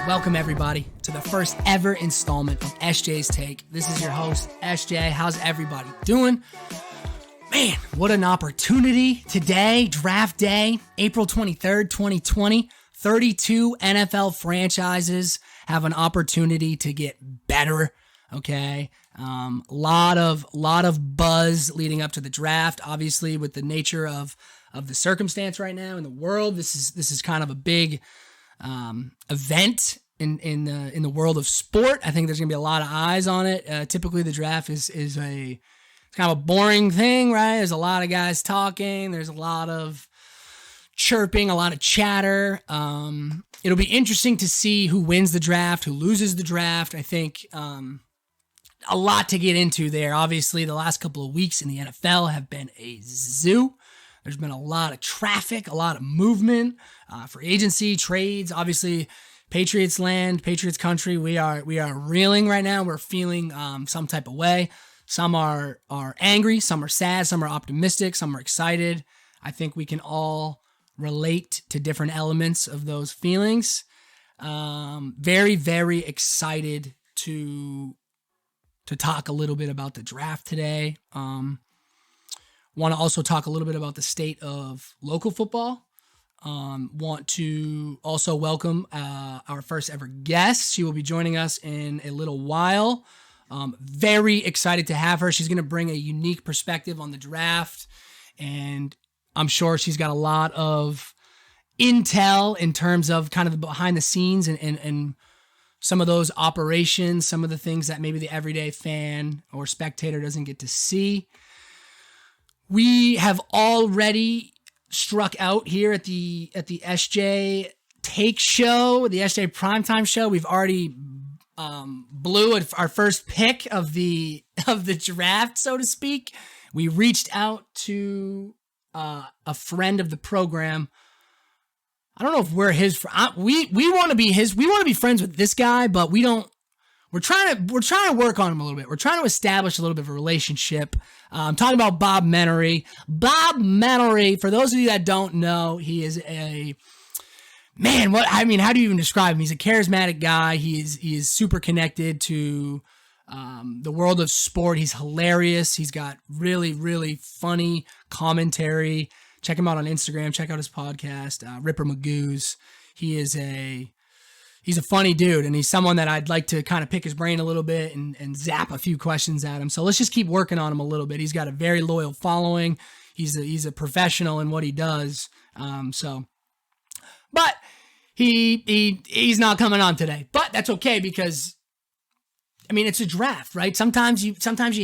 Welcome, everybody, to the first ever installment of SJ's Take. This is your host, SJ. How's everybody doing? Man, what an opportunity today, draft day, April 23rd, 2020. 32 NFL franchises have an opportunity to get better, okay? Lot of buzz leading up to the draft. Obviously, with the nature of the circumstance right now in the world, this is kind of a big event in the world of sport. I think there's gonna be a lot of eyes on it. Typically, the draft is it's kind of a boring thing, right? There's a lot of guys talking. There's a lot of chirping, a lot of chatter. It'll be interesting to see who wins the draft, who loses the draft. I think a lot to get into there. Obviously, the last couple of weeks in the NFL have been a zoo. There's been a lot of traffic, a lot of movement, for agency, trades. Obviously, Patriots land, Patriots country. We are reeling right now. We're feeling some type of way. Some are angry, some are sad, some are optimistic, some are excited. I think we can all relate to different elements of those feelings. Very, very excited to talk a little bit about the draft today. Want to also talk a little bit about the state of local football. Want to also welcome our first ever guest. She will be joining us in a little while. Very excited to have her. She's going to bring a unique perspective on the draft, and I'm sure she's got a lot of intel in terms of kind of the behind the scenes and some of those operations, some of the things that maybe the everyday fan or spectator doesn't get to see. We have already struck out here at the SJ Take Show, the SJ Primetime Show. We've already blew our first pick of the draft, so to speak. We reached out to a friend of the program. I don't know if we're his. We want to be his. We want to be friends with this guy, but we don't. We're trying to work on him a little bit. We're trying to establish a little bit of a relationship. I'm talking about Bob Menery. Bob Menery, for those of you that don't know, he is a man. How do you even describe him? He's a charismatic guy. He is super connected to the world of sport. He's hilarious. He's got really, really funny commentary. Check him out on Instagram. Check out his podcast, Ripper Magoo's. He's a funny dude, and he's someone that I'd like to kind of pick his brain a little bit and zap a few questions at him. So let's just keep working on him a little bit. He's got a very loyal following. He's a professional in what he does. But he's not coming on today. But that's okay because, I mean, it's a draft, right? Sometimes you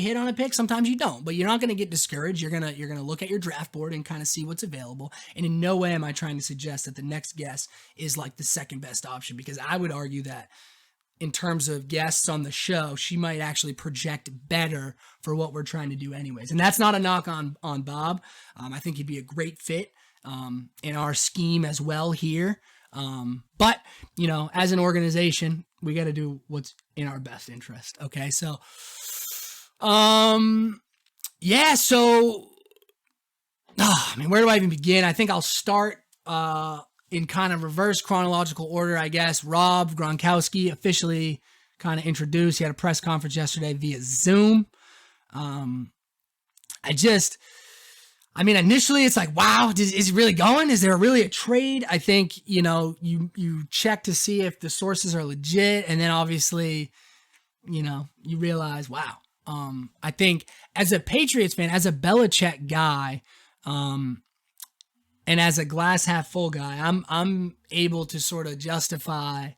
hit on a pick, sometimes you don't. But you're not going to get discouraged. You're gonna look at your draft board and kind of see what's available. And in no way am I trying to suggest that the next guest is like the second best option, because I would argue that in terms of guests on the show, she might actually project better for what we're trying to do anyways. And that's not a knock on Bob. I think he'd be a great fit in our scheme as well here. But, as an organization, we got to do what's in our best interest. Okay. So, where do I even begin? I think I'll start, in kind of reverse chronological order, I guess. Rob Gronkowski officially kind of introduced. He had a press conference yesterday via Zoom. Initially it's like, wow, is he really going? Is there really a trade? I think, you check to see if the sources are legit. And then obviously, you realize, wow. I think as a Patriots fan, as a Belichick guy, and as a glass half full guy, I'm able to sort of justify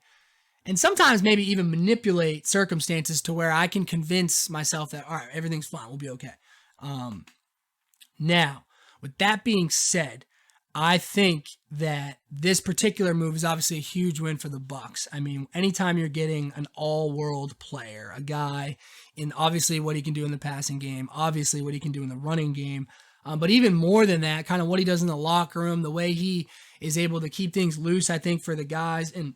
and sometimes maybe even manipulate circumstances to where I can convince myself that, all right, everything's fine. We'll be okay. Now, with that being said, I think that this particular move is obviously a huge win for the Bucs. I mean, anytime you're getting an all-world player, a guy in obviously what he can do in the passing game, obviously what he can do in the running game, but even more than that, kind of what he does in the locker room, the way he is able to keep things loose, I think, for the guys in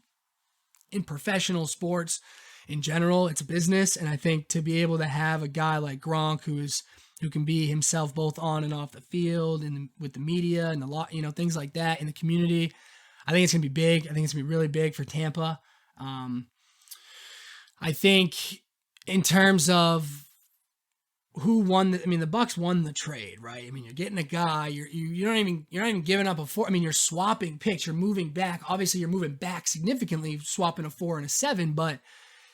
professional sports in general. It's a business, and I think to be able to have a guy like Gronk who can be himself both on and off the field and with the media and things like that in the community, I think it's going to be big. I think it's going to be really big for Tampa. I think in terms of who won, the Bucks won the trade, right? I mean, you're getting a guy. You're not even giving up a 4. I mean, you're swapping picks. You're moving back. Obviously, you're moving back significantly, swapping a 4 and a 7. But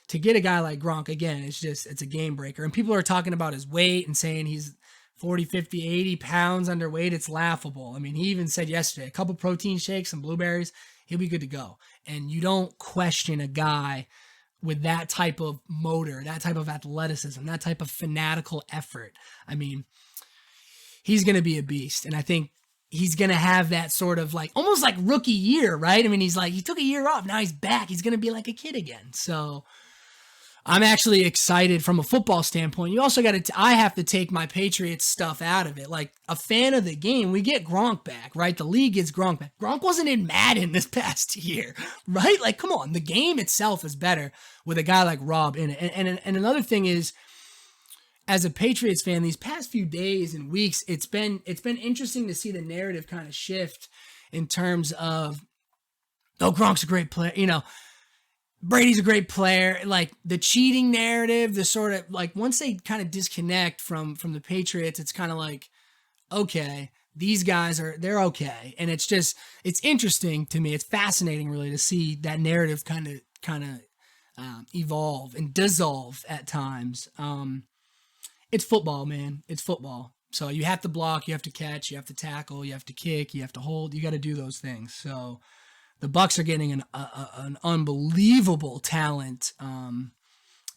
to get a guy like Gronk again, it's a game breaker. And people are talking about his weight and saying he's 40, 50, 80 pounds underweight. It's laughable. I mean, he even said yesterday, a couple protein shakes, some blueberries, he'll be good to go. And you don't question a guy with that type of motor, that type of athleticism, that type of fanatical effort. I mean, he's going to be a beast. And I think he's going to have that sort of like, almost like rookie year, right? I mean, he took a year off. Now he's back. He's going to be like a kid again. So I'm actually excited from a football standpoint. You also I have to take my Patriots stuff out of it. Like, a fan of the game, we get Gronk back, right? The league gets Gronk back. Gronk wasn't in Madden this past year, right? Like, come on. The game itself is better with a guy like Rob in it. And another thing is, as a Patriots fan, these past few days and weeks, it's been interesting to see the narrative kind of shift in terms of, oh, Gronk's a great player, Brady's a great player. Like, the cheating narrative, the sort of like, once they kind of disconnect from the Patriots, it's kind of like, okay, these guys they're okay. And it's interesting to me. It's fascinating really to see that narrative kind of evolve and dissolve at times. It's football, man. It's football. So you have to block, you have to catch, you have to tackle, you have to kick, you have to hold. You got to do those things. So the Bucks are getting an unbelievable talent.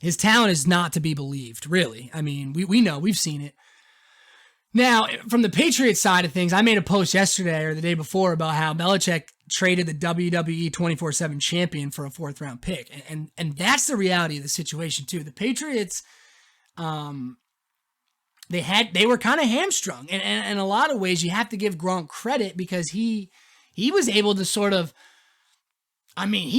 His talent is not to be believed, really. I mean, we know, we've seen it. Now, from the Patriots side of things, I made a post yesterday or the day before about how Belichick traded the WWE 24/7 champion for a 4th-round pick. And that's the reality of the situation, too. The Patriots, they were kind of hamstrung. And in a lot of ways, you have to give Gronk credit because he was able to sort of, I mean,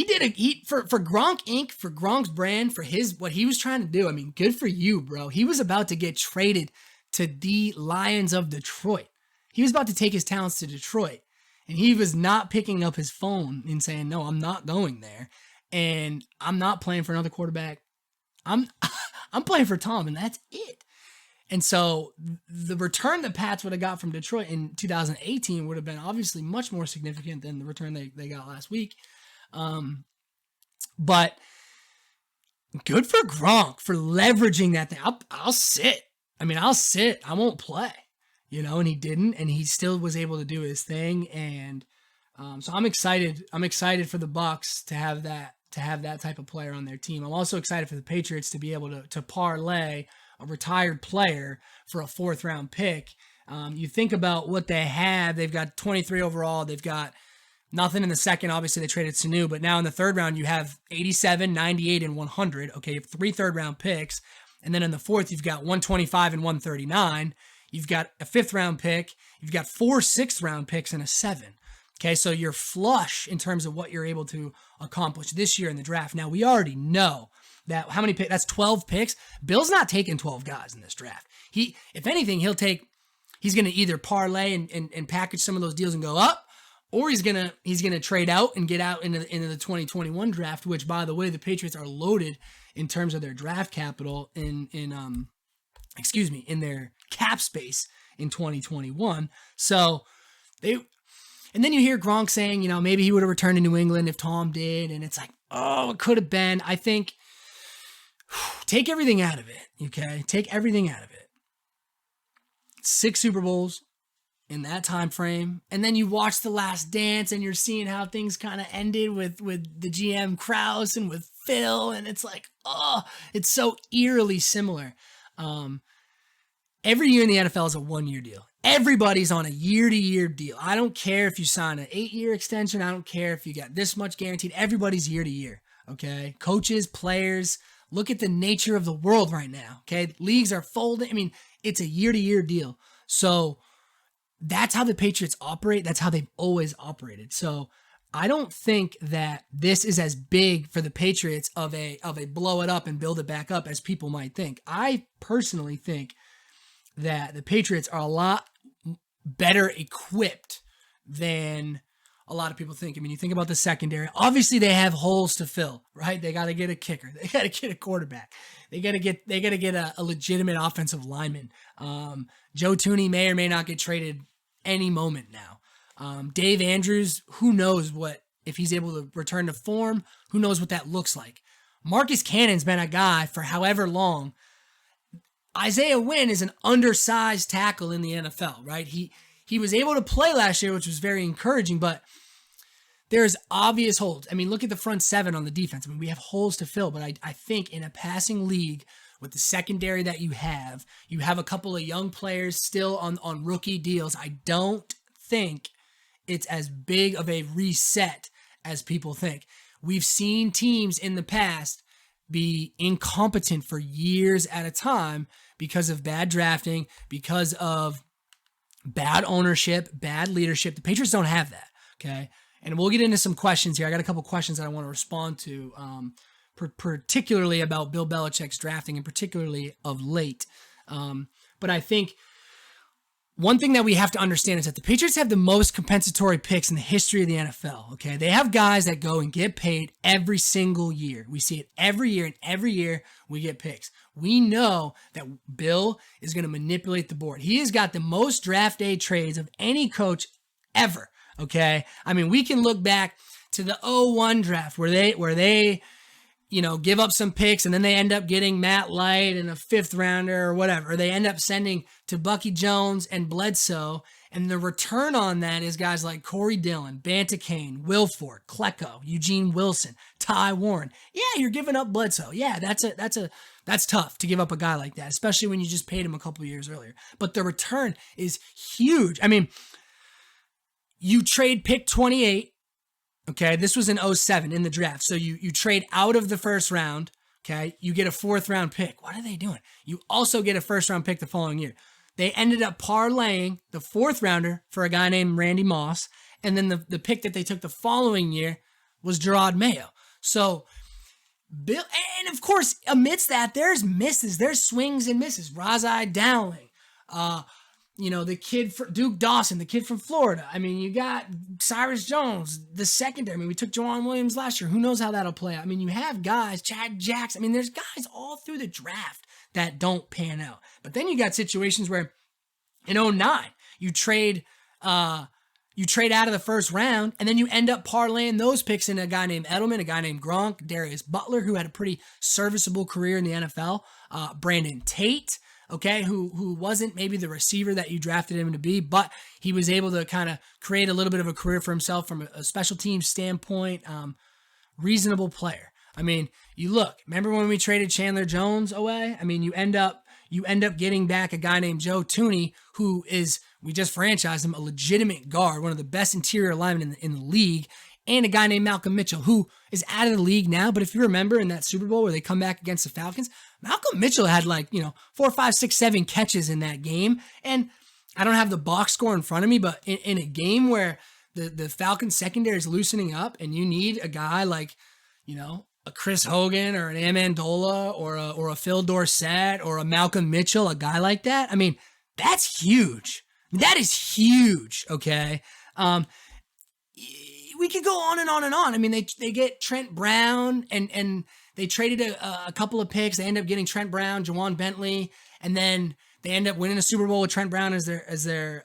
for Gronk Inc., for Gronk's brand, for what he was trying to do. I mean, good for you, bro. He was about to get traded to the Lions of Detroit. He was about to take his talents to Detroit. And he was not picking up his phone and saying, no, I'm not going there. And I'm not playing for another quarterback. I'm playing for Tom, and that's it. And so the return the Pats would have got from Detroit in 2018 would have been obviously much more significant than the return they got last week. But good for Gronk for leveraging that thing. I'll sit. I mean, I'll sit. I won't play, and he didn't, and he still was able to do his thing. And so I'm excited. I'm excited for the Bucks to have that type of player on their team. I'm also excited for the Patriots to be able to parlay a retired player for a 4th-round pick. You think about what they have. They've got 23 overall. They've got nothing in the second. Obviously, they traded Sanu. But now in the 3rd round, you have 87, 98, and 100. Okay, you have 3 3rd-round picks. And then in the 4th, you've got 125 and 139. You've got a 5th-round pick. You've got 4 6th-round picks and a 7. Okay, so you're flush in terms of what you're able to accomplish this year in the draft. Now, we already know that how many picks? That's 12 picks. Bill's not taking 12 guys in this draft. If anything, he's going to either parlay and package some of those deals and go up, or he's going to trade out and get out into the 2021 draft, which, by the way, the Patriots are loaded in terms of their draft capital in their cap space in 2021. So and then you hear Gronk saying, maybe he would have returned to New England if Tom did. And it's like, oh, it could have been. I think take everything out of it, okay? Take everything out of it. 6 Super Bowls in that time frame. And then you watch The Last Dance and you're seeing how things kind of ended with the GM Krause and with Phil. And it's like, oh, it's so eerily similar. Every year in the NFL is a 1-year deal. Everybody's on a year-to-year deal. I don't care if you sign an 8-year extension. I don't care if you got this much guaranteed. Everybody's year-to-year, okay? Coaches, players, look at the nature of the world right now, okay? Leagues are folding. I mean, it's a year-to-year deal. So that's how the Patriots operate. That's how they've always operated. So I don't think that this is as big for the Patriots of a blow it up and build it back up as people might think. I personally think that the Patriots are a lot better equipped than a lot of people think. I mean, you think about the secondary. Obviously, they have holes to fill, right? They got to get a kicker. They got to get a quarterback. They got to get a legitimate offensive lineman. Joe Thuney may or may not get traded any moment now. Dave Andrews, who knows if he's able to return to form, who knows what that looks like. Marcus Cannon's been a guy for however long. Isaiah Wynn is an undersized tackle in the NFL, right? He was able to play last year, which was very encouraging, but there's obvious holes. I mean, look at the front seven on the defense. I mean, we have holes to fill, but I think in a passing league with the secondary that you have a couple of young players still on rookie deals. I don't think it's as big of a reset as people think. We've seen teams in the past be incompetent for years at a time because of bad drafting, because of bad ownership, bad leadership. The Patriots don't have that, okay? And we'll get into some questions here. I got a couple questions that I want to respond to, particularly about Bill Belichick's drafting and particularly of late. But I think one thing that we have to understand is that the Patriots have the most compensatory picks in the history of the NFL, okay? They have guys that go and get paid every single year. We see it every year, and every year we get picks. We know that Bill is going to manipulate the board. He has got the most draft day trades of any coach ever, okay? I mean, we can look back to the 01 draft where they give up some picks and then they end up getting Matt Light and a 5th rounder or whatever. They end up sending to Bucky Jones and Bledsoe, and the return on that is guys like Corey Dillon, Bantakane, Wilford, Klecko, Eugene Wilson, Ty Warren. Yeah, you're giving up Bledsoe. Yeah, that's tough to give up a guy like that, especially when you just paid him a couple of years earlier. But the return is huge. I mean, you trade pick 28. Okay, this was in 07 in the draft. So you trade out of the first round, okay? You get a 4th round pick. What are they doing? You also get a 1st round pick the following year. They ended up parlaying the 4th rounder for a guy named Randy Moss, and then the pick that they took the following year was Gerard Mayo. So Bill, and of course, amidst that, there's misses, there's swings and misses. Razai Dowling, the kid for Duke Dawson, the kid from Florida. I mean, you got Cyrus Jones, the secondary. I mean, we took Jawan Williams last year. Who knows how that'll play out? I mean, you have guys, Chad Jackson. I mean, there's guys all through the draft that don't pan out. But then you got situations where in 09, you trade out of the first round, and then you end up parlaying those picks in a guy named Edelman, a guy named Gronk, Darius Butler, who had a pretty serviceable career in the NFL, Brandon Tate, okay, who wasn't maybe the receiver that you drafted him to be, but he was able to kind of create a little bit of a career for himself from a special team standpoint. Reasonable player. I mean, you look, remember when we traded Chandler Jones away? I mean, you end up getting back a guy named Joe Thuney, who is, we just franchised him, a legitimate guard, one of the best interior linemen in the league, and a guy named Malcolm Mitchell, who is out of the league now. But if you remember in that Super Bowl where they come back against the Falcons, Malcolm Mitchell had 4, 5, 6, 7 catches in that game. And I don't have the box score in front of me, but in a game where the Falcons secondary is loosening up and you need a guy like, a Chris Hogan or an Amendola or a Phil Dorsett or a Malcolm Mitchell, a guy like that. I mean, that's huge. That is huge, okay? We could go on and on and on. I mean, they get Trent Brown and they traded a couple of picks. They end up getting Trent Brown, Jawan Bentley, and then they end up winning a Super Bowl with Trent Brown as their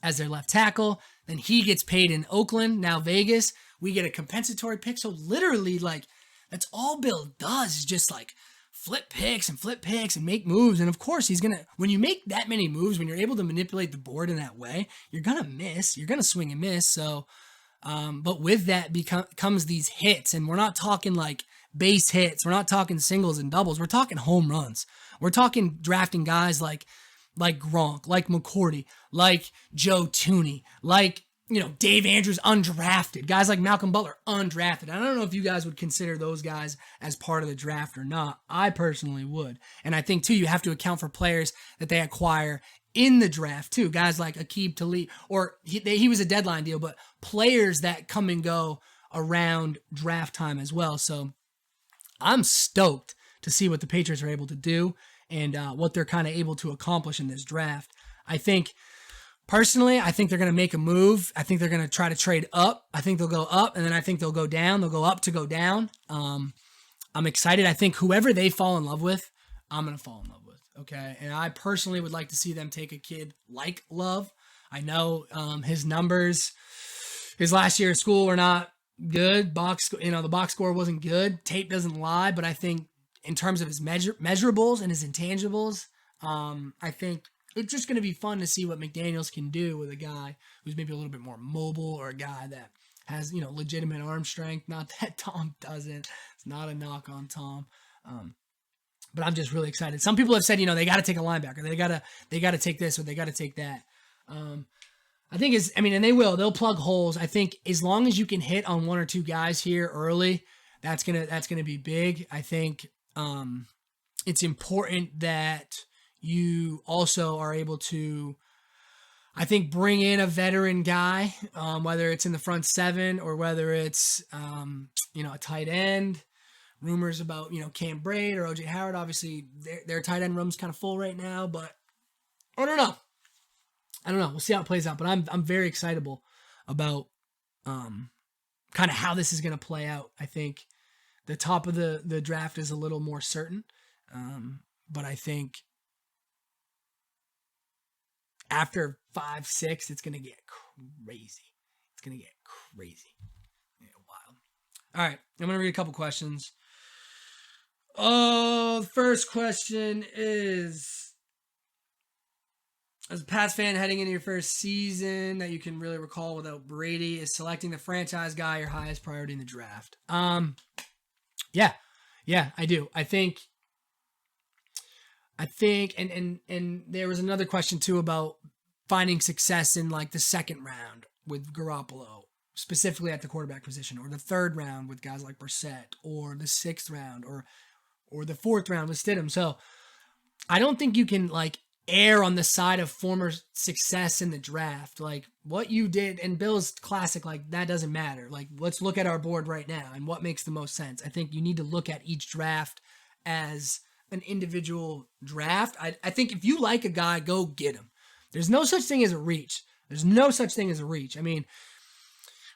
left tackle. Then he gets paid in Oakland, now Vegas. We get a compensatory pick. So literally, that's all Bill does is just flip picks and make moves. And of course, when you make that many moves, when you're able to manipulate the board in that way, you're going to miss. You're going to swing and miss. So, but with that comes these hits. And we're not talking base hits. We're not talking singles and doubles. We're talking home runs. We're talking drafting guys like Gronk, like McCourty, like Joe Thuney, Dave Andrews undrafted, guys like Malcolm Butler undrafted. I don't know if you guys would consider those guys as part of the draft or not. I personally would. And I think too, you have to account for players that they acquire in the draft too. Guys like Aqib Talib, or he was a deadline deal, but players that come and go around draft time as well. So I'm stoked to see what the Patriots are able to do and what they're kind of able to accomplish in this draft. I think Personally, I think they're going to make a move. I think they're going to try to trade up. I think they'll go up, and then I think they'll go down. They'll go up to go down. I'm excited. I think whoever they fall in love with, I'm going to fall in love with. Okay. And I personally would like to see them take a kid like Love. I know his numbers, his last year at school were not good. The box score wasn't good. Tape doesn't lie, but I think in terms of his measurables and his intangibles, I think it's just going to be fun to see what McDaniels can do with a guy who's maybe a little bit more mobile, or a guy that has, legitimate arm strength. Not that Tom doesn't. It's not a knock on Tom. But I'm just really excited. Some people have said, they got to take a linebacker. They got to take this, or they got to take that. I think and they will. They'll plug holes. I think as long as you can hit on one or two guys here early, that's gonna be big. I think it's important that you also are able to, I think, bring in a veteran guy, whether it's in the front seven or whether it's, a tight end. Rumors about, Cam Braid or OJ Howard. Obviously, their tight end room's kind of full right now, but I don't know. We'll see how it plays out, but I'm very excitable about kind of how this is going to play out. I think the top of the draft is a little more certain, but I think after 5, 6, it's going to get crazy. It's going to get crazy. Yeah, wild. All right, I'm going to read a couple questions. The first question is, as a Pats fan heading into your first season that you can really recall without Brady, is selecting the franchise guy your highest priority in the draft? Yeah, I do. I think, and there was another question too about finding success in like the second round with Garoppolo, specifically at the quarterback position, or the third round with guys like Brissett, or the sixth round, or the fourth round with Stidham. So I don't think you can like err on the side of former success in the draft. Like what you did, and Bill's classic, like that doesn't matter. Like let's look at our board right now and what makes the most sense. I think you need to look at each draft as an individual draft. I think if you like a guy, go get him. There's no such thing as a reach. I mean,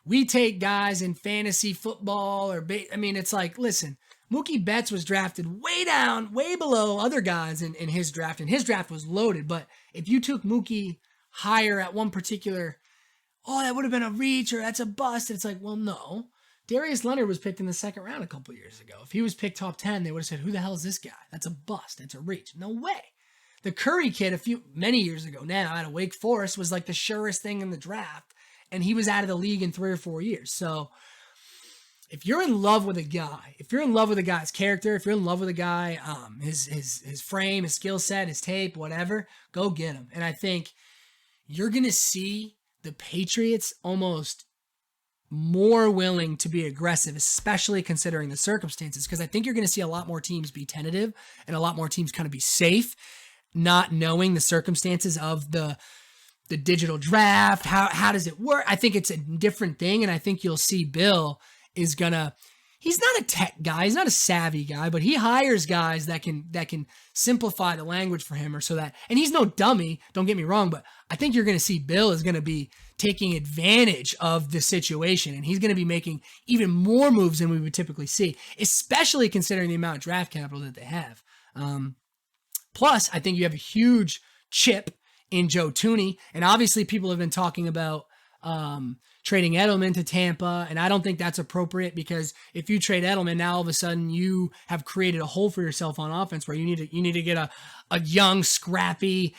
we take guys in fantasy football it's like, listen, Mookie Betts was drafted way down, way below other guys in his draft, and his draft was loaded. But if you took Mookie higher at one particular, that would have been a reach, or that's a bust. It's like, well, no. Darius Leonard was picked in the second round a couple years ago. If he was picked top 10, they would have said, who the hell is this guy? That's a bust. That's a reach. No way. The Curry kid many years ago now out of Wake Forest was like the surest thing in the draft, and he was out of the league in 3 or 4 years. So if you're in love with a guy, if you're in love with a guy's character, if you're in love with a guy, his frame, his skill set, his tape, whatever, go get him. And I think you're going to see the Patriots almost more willing to be aggressive, especially considering the circumstances, because I think you're going to see a lot more teams be tentative and a lot more teams kind of be safe, not knowing the circumstances of the digital draft. How does it work? I think it's a different thing, and I think you'll see Bill is gonna, he's not a tech guy, he's not a savvy guy, but he hires guys that can simplify the language for him, or so that, and he's no dummy, don't get me wrong, but I think you're gonna see Bill is gonna be taking advantage of the situation, and he's gonna be making even more moves than we would typically see, especially considering the amount of draft capital that they have. Plus, I think you have a huge chip in Joe Thuney, and obviously people have been talking about trading Edelman to Tampa, and I don't think that's appropriate, because if you trade Edelman, now all of a sudden you have created a hole for yourself on offense, where you need to get a young, scrappy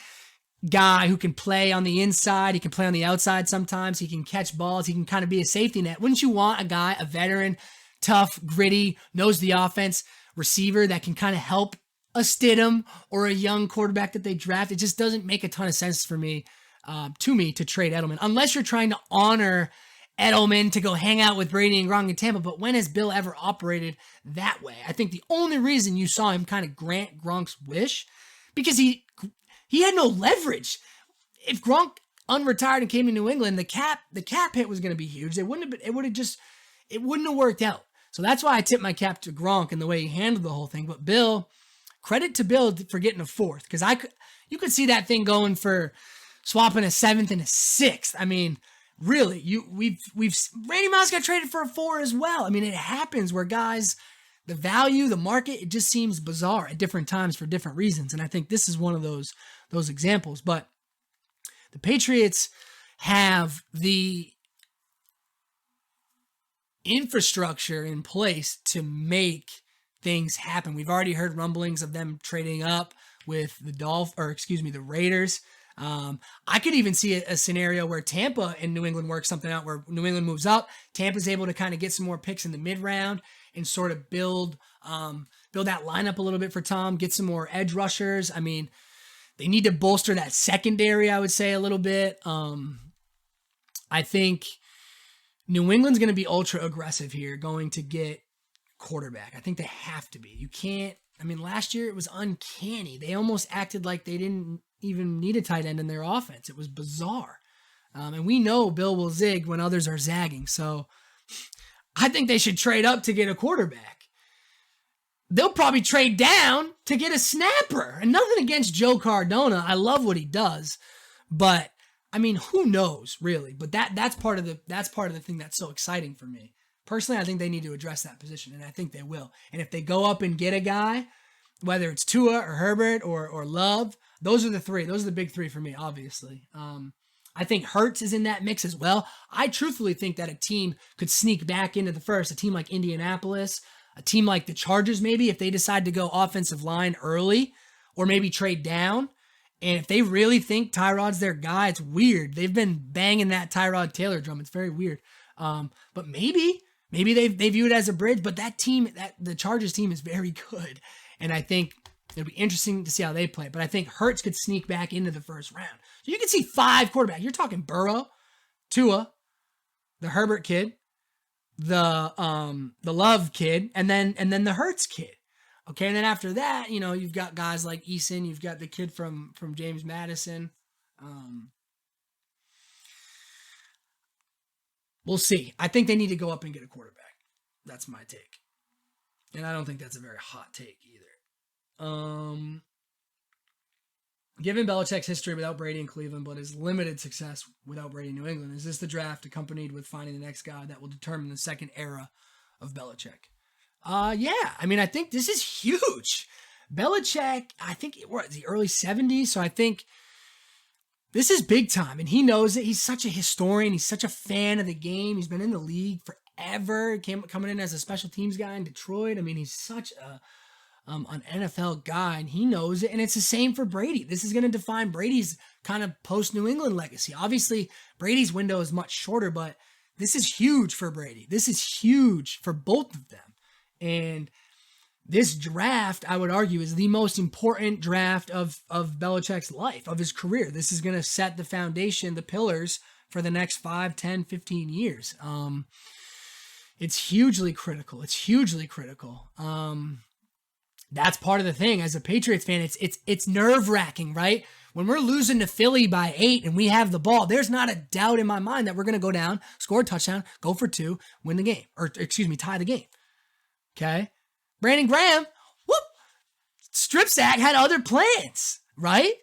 guy who can play on the inside, he can play on the outside sometimes, he can catch balls, he can kind of be a safety net. Wouldn't you want a guy, a veteran, tough, gritty, knows the offense receiver that can kind of help a Stidham or a young quarterback that they draft? It just doesn't make a ton of sense for me, to trade Edelman, unless you're trying to honor Edelman to go hang out with Brady and Gronk in Tampa. But when has Bill ever operated that way? I think the only reason you saw him kind of grant Gronk's wish, because he had no leverage. If Gronk unretired and came to New England, the cap hit was going to be huge. It wouldn't have worked out. So that's why I tip my cap to Gronk and the way he handled the whole thing. But Bill, credit to Bill for getting a fourth, because you could see that thing going for swapping a 7th and a 6th. I mean, really, we've Randy Moss got traded for a 4 as well. I mean, it happens where guys, the value, the market, it just seems bizarre at different times for different reasons. And I think this is one of those examples. But the Patriots have the infrastructure in place to make things happen. We've already heard rumblings of them trading up with the Raiders. I could even see a scenario where Tampa and New England work something out where New England moves up. Tampa's able to kind of get some more picks in the mid-round and sort of build that lineup a little bit for Tom, get some more edge rushers. I mean, they need to bolster that secondary, I would say, a little bit. I think New England's going to be ultra aggressive here, going to get quarterback. I think they have to be. You can't, I mean, last year it was uncanny. They almost acted like they didn't even need a tight end in their offense. It was bizarre. And we know Bill will zig when others are zagging. So I think they should trade up to get a quarterback. They'll probably trade down to get a snapper. And nothing against Joe Cardona. I love what he does. But I mean, who knows, really? But that's part of the thing that's so exciting for me. Personally, I think they need to address that position, and I think they will. And if they go up and get a guy, whether it's Tua or Herbert or Love, those are the three. Those are the big three for me, obviously. I think Hurts is in that mix as well. I truthfully think that a team could sneak back into the first, a team like Indianapolis, a team like the Chargers maybe, if they decide to go offensive line early or maybe trade down. And if they really think Tyrod's their guy, it's weird. They've been banging that Tyrod Taylor drum. It's very weird. But maybe they view it as a bridge. But that team, the Chargers team is very good. And I think it'll be interesting to see how they play. But I think Hurts could sneak back into the first round. So you can see 5 quarterbacks. You're talking Burrow, Tua, the Herbert kid, the Love kid, and then the Hurts kid. Okay, and then after that, you've got guys like Eason, you've got the kid from James Madison. We'll see. I think they need to go up and get a quarterback. That's my take. And I don't think that's a very hot take either. Given Belichick's history without Brady in Cleveland, but his limited success without Brady in New England, is this the draft accompanied with finding the next guy that will determine the second era of Belichick? Yeah. I mean, I think this is huge. Belichick, I think we're at the early 70s, so I think this is big time, and he knows it. He's such a historian. He's such a fan of the game. He's been in the league forever. Coming in as a special teams guy in Detroit. I mean, he's such an NFL guy, and he knows it. And it's the same for Brady. This is going to define Brady's kind of post-New England legacy. Obviously, Brady's window is much shorter, but this is huge for Brady. This is huge for both of them. And this draft, I would argue, is the most important draft of Belichick's life, of his career. This is going to set the foundation, the pillars for the next 5, 10, 15 years. It's hugely critical. It's hugely critical. That's part of the thing. As a Patriots fan, it's nerve-wracking, right? When we're losing to Philly by 8 and we have the ball, there's not a doubt in my mind that we're going to go down, score a touchdown, go for 2, win the game. Or, tie the game. Okay? Brandon Graham, strip sack, had other plans, right?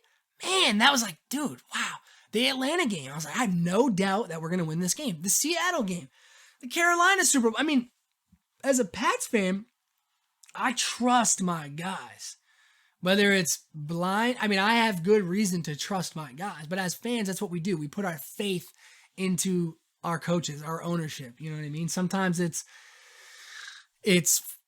Man, that was like, dude, wow. The Atlanta game, I was like, I have no doubt that we're going to win this game. The Seattle game, the Carolina Super Bowl. I mean, as a Pats fan, I trust my guys. Whether it's blind, I mean, I have good reason to trust my guys. But as fans, that's what we do. We put our faith into our coaches, our ownership. You know what I mean? Sometimes it's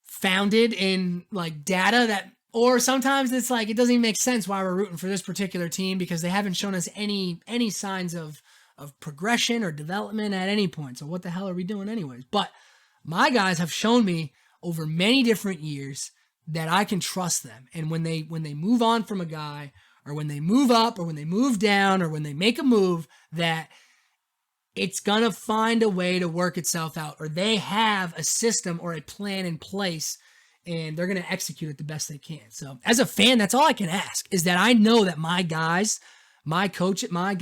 founded in like data or sometimes it's like, it doesn't even make sense why we're rooting for this particular team because they haven't shown us any signs of progression or development at any point. So what the hell are we doing anyways? But my guys have shown me over many different years that I can trust them. And when they move on from a guy, or when they move up, or when they move down, or when they make a move, that it's going to find a way to work itself out, or they have a system or a plan in place and they're going to execute it the best they can. So as a fan, that's all I can ask, is that I know that my guys, my coach, my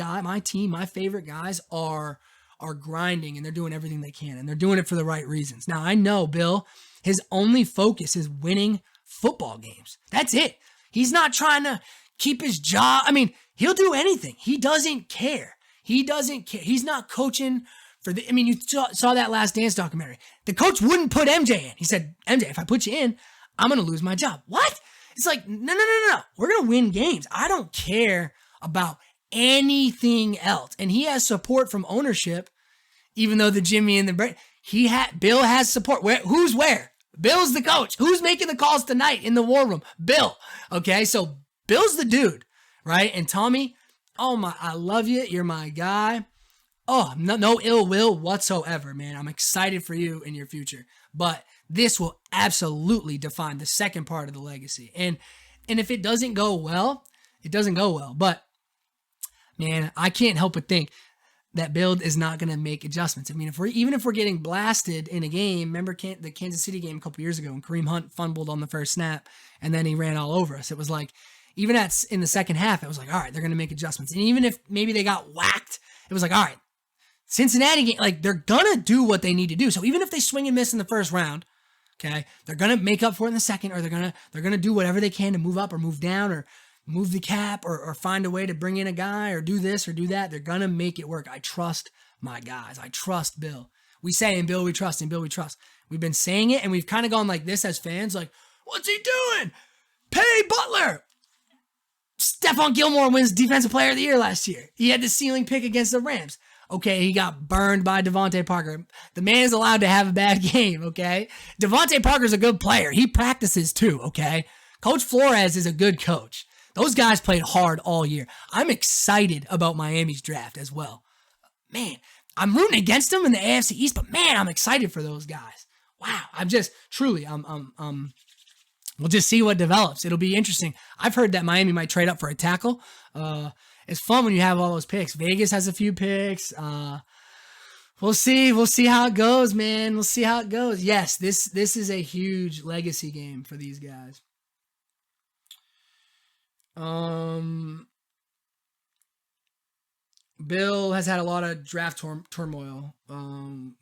team, my favorite guys are grinding and they're doing everything they can and they're doing it for the right reasons. Now I know Bill, his only focus is winning football games. That's it. He's not trying to keep his job. I mean, He'll do anything. He doesn't care. He doesn't care. He's not coaching for the, I mean, you saw that Last Dance documentary. The coach wouldn't put MJ in. He said, MJ, if I put you in, I'm going to lose my job. What? It's like, no. We're going to win games. I don't care about anything else. And he has support from ownership, even though the Jimmy and the Bill has support. Who's where? Bill's the coach. Who's making the calls tonight in the war room? Bill. Okay, so Bill's the dude, right? And Tommy, oh my, I love you. You're my guy. Oh, no ill will whatsoever, man. I'm excited for you in your future. But this will absolutely define the second part of the legacy. And if it doesn't go well, it doesn't go well. But, man, I can't help but think that Bill is not going to make adjustments. I mean, even if we're getting blasted in a game, remember the Kansas City game a couple years ago when Kareem Hunt fumbled on the first snap and then he ran all over us. It was like, even in the second half, it was like, all right, they're going to make adjustments. And even if maybe they got whacked, it was like, all right, Cincinnati game, like they're going to do what they need to do. So even if they swing and miss in the first round, okay, they're going to make up for it in the second, or they're going to do whatever they can to move up or move down or move the cap or find a way to bring in a guy or do this or do that. They're going to make it work. I trust my guys. I trust Bill. We say in Bill we trust, in Bill we trust. We've been saying it, and we've kind of gone like this as fans, like, what's he doing? Pay Butler. Stephon Gilmore wins Defensive Player of the Year last year. He had the ceiling pick against the Rams. Okay, he got burned by Devontae Parker. The man is allowed to have a bad game, okay? Devontae Parker's a good player. He practices too, okay? Coach Flores is a good coach. Those guys played hard all year. I'm excited about Miami's draft as well. Man, I'm rooting against them in the AFC East, but man, I'm excited for those guys. Wow, I'm just truly, we'll just see what develops. It'll be interesting. I've heard that Miami might trade up for a tackle. It's fun when you have all those picks. Vegas has a few picks. We'll see. We'll see how it goes, man. We'll see how it goes. Yes, this is a huge legacy game for these guys. Bill has had a lot of draft turmoil in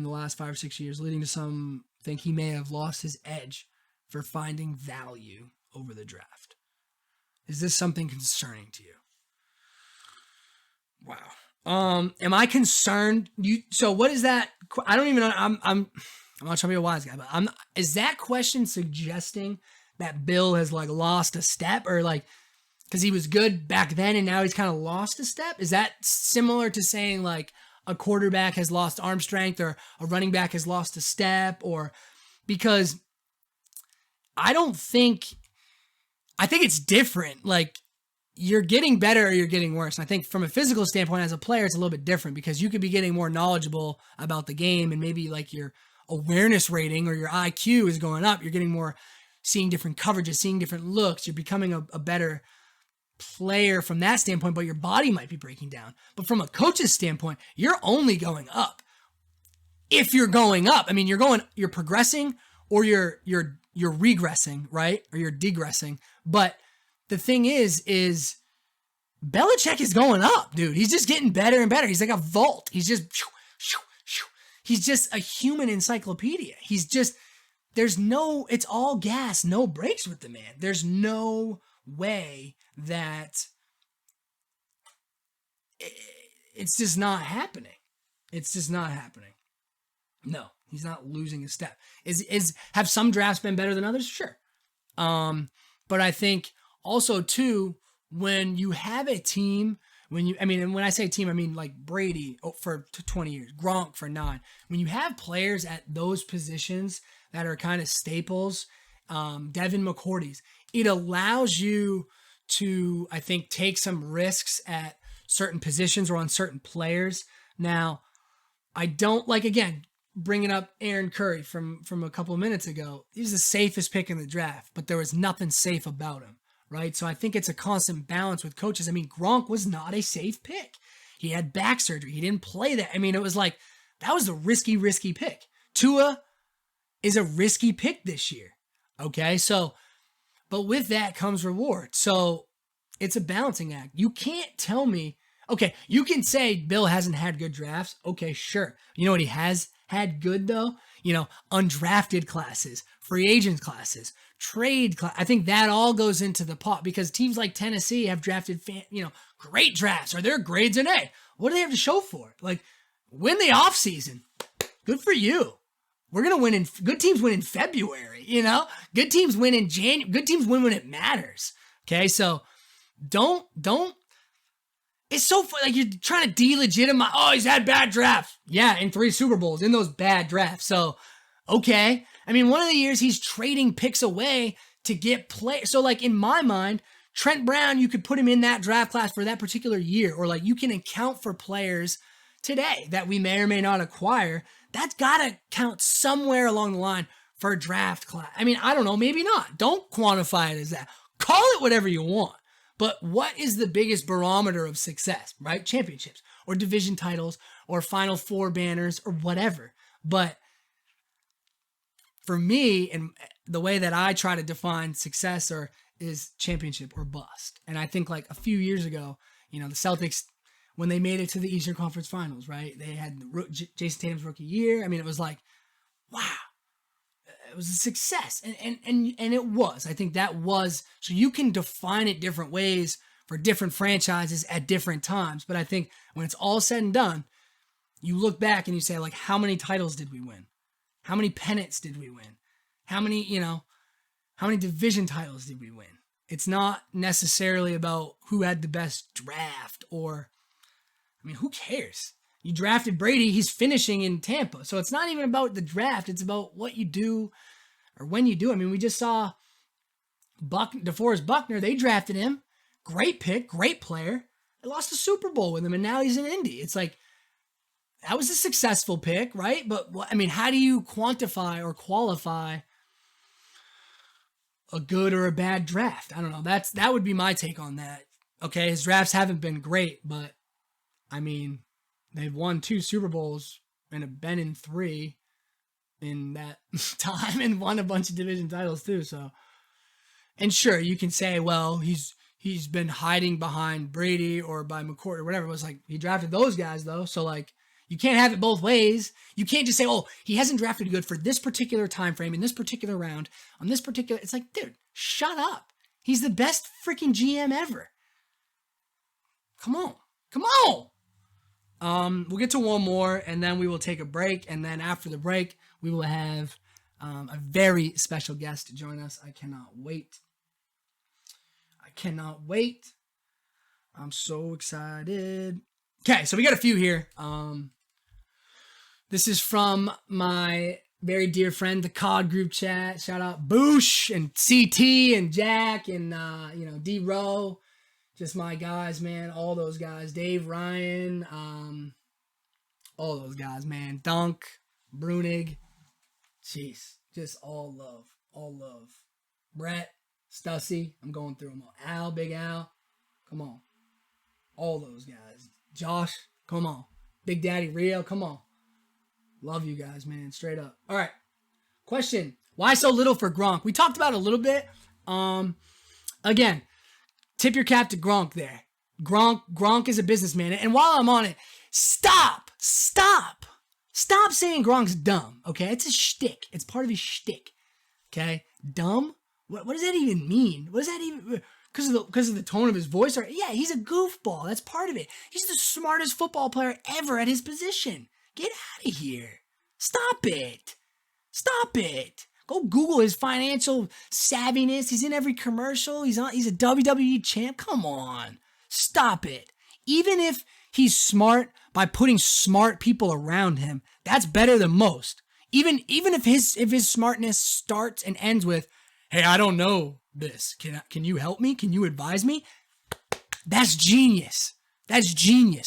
the last 5 or 6 years, leading to some think he may have lost his edge for finding value over the draft. Is this something concerning to you? Wow. Am I concerned? So what is that? I don't even know. I'm not trying to be a wise guy, but is that question suggesting that Bill has like lost a step, or like, because he was good back then and now he's kind of lost a step? Is that similar to saying like a quarterback has lost arm strength or a running back has lost a step? Or because I think it's different. Like, you're getting better or you're getting worse. And I think from a physical standpoint as a player, it's a little bit different because you could be getting more knowledgeable about the game and maybe like your awareness rating or your IQ is going up. You're getting more, seeing different coverages, seeing different looks. You're becoming a better player from that standpoint, but your body might be breaking down. But from a coach's standpoint, you're only going up. If you're going up, I mean, you're progressing or you're regressing, right? Or you're degressing. But the thing is Belichick is going up, dude. He's just getting better and better. He's like a vault. He's just a human encyclopedia. It's all gas, no brakes with the man. There's no way that it's just not happening. It's just not happening. No, he's not losing a step. Have some drafts been better than others? Sure. But I think also too, when you have a team, and when I say team, I mean like Brady for 20 years, Gronk for 9. When you have players at those positions that are kind of staples, Devin McCourty's, it allows you to, I think, take some risks at certain positions or on certain players. Now, I don't like, again, bringing up Aaron Curry from a couple of minutes ago. He's the safest pick in the draft, but there was nothing safe about him, right? So I think it's a constant balance with coaches. I mean, Gronk was not a safe pick. He had back surgery. He didn't play that. I mean, it was like, that was a risky pick. Tua is a risky pick this year. Okay, so, but with that comes reward. So it's a balancing act. You can't tell me, okay, you can say Bill hasn't had good drafts. Okay, sure. You know what he has had good though? Undrafted classes, free agent classes, trade class. I think that all goes into the pot because teams like Tennessee have drafted, great drafts, or their grades an A. What do they have to show for it? Like, win the offseason. Good for you. We're going to win good teams win in February, Good teams win in January. Good teams win when it matters. Okay, so don't. It's so funny. Like, you're trying to delegitimize. Oh, he's had bad drafts. Yeah, in 3 Super Bowls, in those bad drafts. So, okay. I mean, one of the years he's trading picks away to get players. So, like, in my mind, Trent Brown, you could put him in that draft class for that particular year. Or, like, you can account for players today that we may or may not acquire. That's got to count somewhere along the line for a draft class. I mean, I don't know. Maybe not. Don't quantify it as that. Call it whatever you want. But what is the biggest barometer of success, right? Championships or division titles or Final Four banners or whatever. But for me, and the way that I try to define success is championship or bust. And I think like a few years ago, the Celtics, when they made it to the Eastern Conference Finals, right? They had Jason Tatum's rookie year. I mean, it was like, wow. It was a success, and it was. I think that was, so you can define it different ways for different franchises at different times. But I think when it's all said and done, you look back and you say, like, how many titles did we win? How many pennants did we win? How many division titles did we win? It's not necessarily about who had the best draft who cares? You drafted Brady, he's finishing in Tampa. So it's not even about the draft. It's about what you do or when you do. I mean, we just saw DeForest Buckner. They drafted him. Great pick, great player. They lost the Super Bowl with him, and now he's in Indy. It's like, that was a successful pick, right? But, how do you quantify or qualify a good or a bad draft? I don't know. That would be my take on that. Okay, his drafts haven't been great, but, they've won 2 Super Bowls and have been in 3 in that time and won a bunch of division titles too. So, and sure, you can say, well, he's been hiding behind Brady or by McCourt or whatever. It was like, he drafted those guys though. So like, you can't have it both ways. You can't just say, oh, he hasn't drafted good for this particular time frame in this particular round on this particular. It's like, dude, shut up. He's the best freaking GM ever. Come on. We'll get to one more and then we will take a break. And then after the break, we will have a very special guest to join us. I cannot wait. I'm so excited. Okay, so we got a few here. This is from my very dear friend, the COD group chat. Shout out Boosh and CT and Jack and, D-Row. Just my guys, man. All those guys. Dave, Ryan, all those guys, man. Dunk, Brunig. Jeez. Just all love. Brett, Stussy. I'm going through them all. Al, Big Al. Come on. All those guys. Josh, come on. Big Daddy Rio, come on. Love you guys, man. Straight up. All right. Question. Why so little for Gronk? We talked about it a little bit. Again, tip your cap to Gronk there. Gronk is a businessman. And while I'm on it, stop saying Gronk's dumb, okay? It's a shtick. It's part of his shtick, okay? Dumb? What does that even mean? What does that even... Because of the tone of his voice? Or yeah, he's a goofball. That's part of it. He's the smartest football player ever at his position. Get out of here. Stop it. Go Google his financial savviness. He's in every commercial. He's a WWE champ. Come on. Stop it. Even if he's smart by putting smart people around him, that's better than most. Even if his smartness starts and ends with, hey, I don't know this. Can you help me? Can you advise me? That's genius.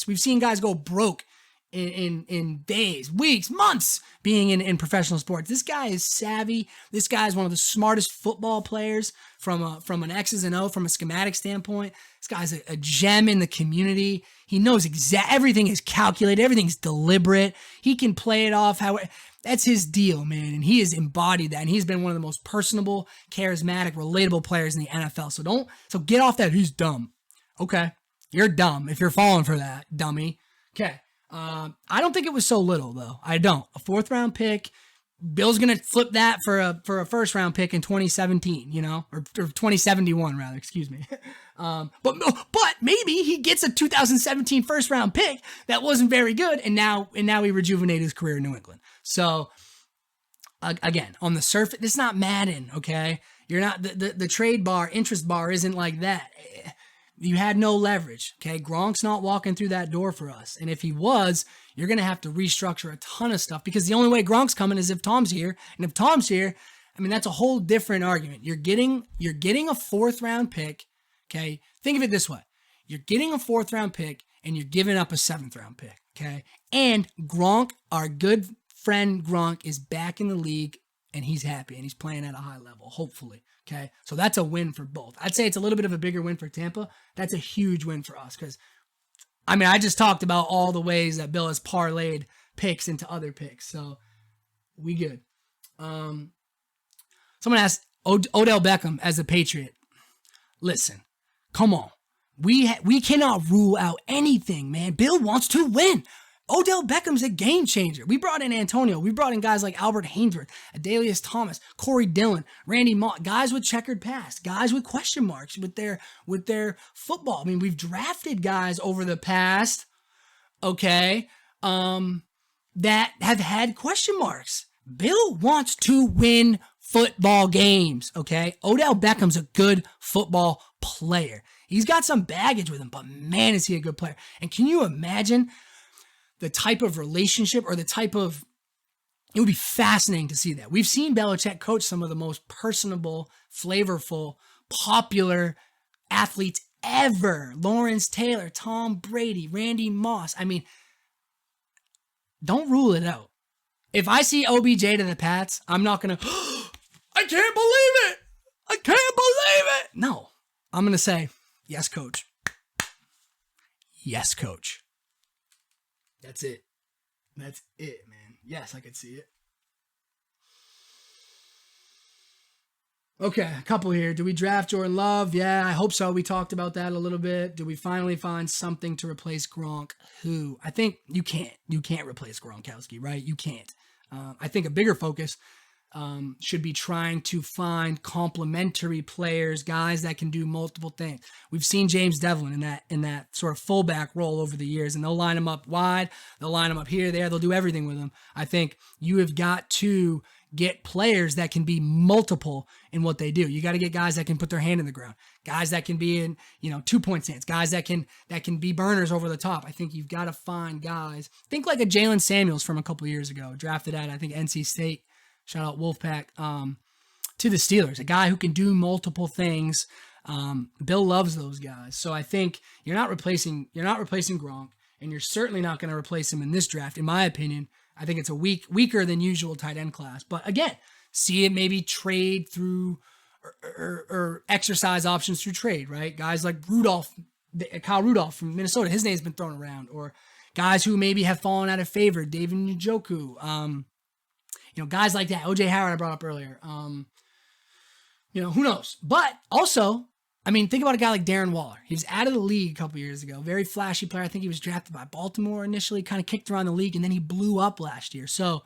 We've seen guys go broke in days, weeks, months being in professional sports. This guy is savvy. This guy is one of the smartest football players from an X's and O, from a schematic standpoint. This guy's a gem in the community. He knows everything is calculated. Everything's deliberate. He can play it off that's his deal, man. And he has embodied that. And he's been one of the most personable, charismatic, relatable players in the NFL. So get off that. He's dumb. Okay. You're dumb if you're falling for that, dummy. Okay. I don't think it was so little, though. I don't. A 4th round pick, Bill's going to flip that for a first round pick in 2017, or 2071 rather, excuse me. But maybe he gets a 2017 first round pick that wasn't very good. And now he rejuvenated his career in New England. So again, on the surface, it's not Madden. Okay. You're not the trade bar, interest bar isn't like that. You had no leverage. Okay. Gronk's not walking through that door for us. And if he was, you're going to have to restructure a ton of stuff because the only way Gronk's coming is if Tom's here. And if Tom's here, I mean, that's a whole different argument. You're getting a fourth round pick. Okay. Think of it this way. You're getting a fourth round pick and you're giving up a seventh round pick. Okay. And Gronk, our good friend Gronk, is back in the league and he's happy and he's playing at a high level, hopefully. Okay. So that's a win for both. I'd say it's a little bit of a bigger win for Tampa. That's a huge win for us because, I mean, I just talked about all the ways that Bill has parlayed picks into other picks. So we good. Someone asked Odell Beckham as a Patriot. Listen, come on. We cannot rule out anything, man. Bill wants to win. Odell Beckham's a game changer. We brought in Antonio. We brought in guys like Albert Hainsworth, Adalius Thomas, Corey Dillon, Randy Moss, guys with checkered past, guys with question marks with their football. I mean, we've drafted guys over the past, that have had question marks. Bill wants to win football games, okay? Odell Beckham's a good football player. He's got some baggage with him, but man, is he a good player. And can you imagine the type of relationship or it would be fascinating to see that. We've seen Belichick coach some of the most personable, flavorful, popular athletes ever. Lawrence Taylor, Tom Brady, Randy Moss. I mean, don't rule it out. If I see OBJ to the Pats, I'm not going to, I can't believe it. I can't believe it. No, I'm going to say, yes, coach. Yes, coach. That's it. That's it, man. Yes, I could see it. Okay, a couple here. Do we draft Jordan Love? Yeah, I hope so. We talked about that a little bit. Do we finally find something to replace Gronk? Who? I think you can't. You can't replace Gronkowski, right? You can't. I think a bigger focus should be trying to find complementary players, guys that can do multiple things. We've seen James Devlin in that sort of fullback role over the years, and they'll line him up wide, they'll line him up here, there, they'll do everything with him. I think you have got to get players that can be multiple in what they do. You got to get guys that can put their hand in the ground, guys that can be in 2-point stance, guys that can be burners over the top. I think you've got to find guys. Think like a Jalen Samuels from a couple years ago, drafted at I think NC State. Shout out Wolfpack, to the Steelers, a guy who can do multiple things. Bill loves those guys. So I think you're not replacing Gronk, and you're certainly not going to replace him in this draft, in my opinion. I think it's a weaker than usual tight end class. But again, see it maybe trade through or exercise options through trade, right? Guys like Kyle Rudolph from Minnesota, his name's been thrown around, or guys who maybe have fallen out of favor, David Njoku, guys like that. OJ Howard I brought up earlier. Who knows? But also, I mean, think about a guy like Darren Waller. He was out of the league a couple years ago. Very flashy player. I think he was drafted by Baltimore initially, kind of kicked around the league, and then he blew up last year. So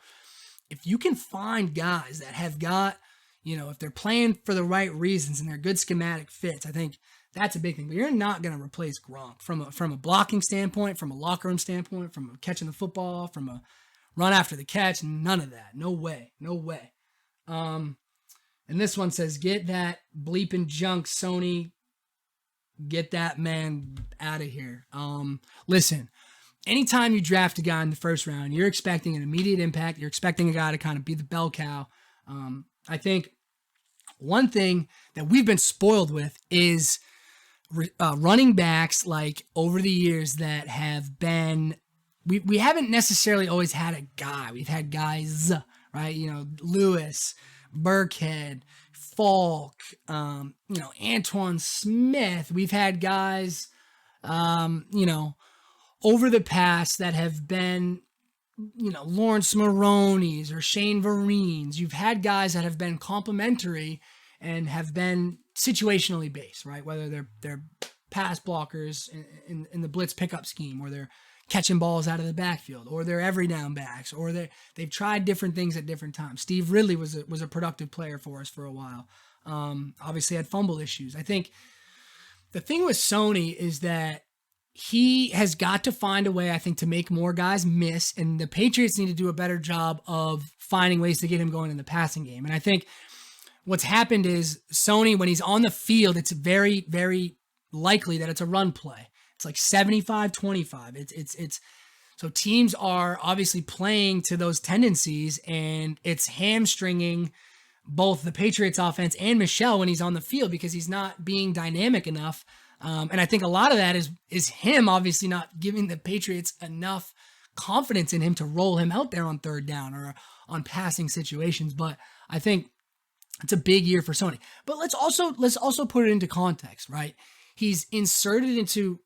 if you can find guys that have got, if they're playing for the right reasons and they're good schematic fits, I think that's a big thing. But you're not going to replace Gronk from a blocking standpoint, from a locker room standpoint, from catching the football, from a run after the catch, none of that. No way. No way. And this one says, get that bleeping junk, Sony. Get that man out of here. Listen, anytime you draft a guy in the first round, you're expecting an immediate impact. You're expecting a guy to kind of be the bell cow. I think one thing that we've been spoiled with is running backs like over the years that have been, we haven't necessarily always had a guy. We've had guys, right? Lewis, Burkhead, Falk, Antoine Smith. We've had guys, over the past that have been, Lawrence Maroney's or Shane Vereen's. You've had guys that have been complimentary and have been situationally based, right? Whether they're pass blockers in the blitz pickup scheme, or they're catching balls out of the backfield, or they're every down backs, or they've tried different things at different times. Steve Ridley was a productive player for us for a while. Obviously had fumble issues. I think the thing with Sony is that he has got to find a way, I think, to make more guys miss, and the Patriots need to do a better job of finding ways to get him going in the passing game. And I think what's happened is Sony, when he's on the field, it's very, very likely that it's a run play. It's like 75-25. It's so teams are obviously playing to those tendencies, and it's hamstringing both the Patriots offense and Michelle when he's on the field because he's not being dynamic enough. And I think a lot of that is him obviously not giving the Patriots enough confidence in him to roll him out there on third down or on passing situations. But I think it's a big year for Sony. But let's also put it into context, right? He's inserted into,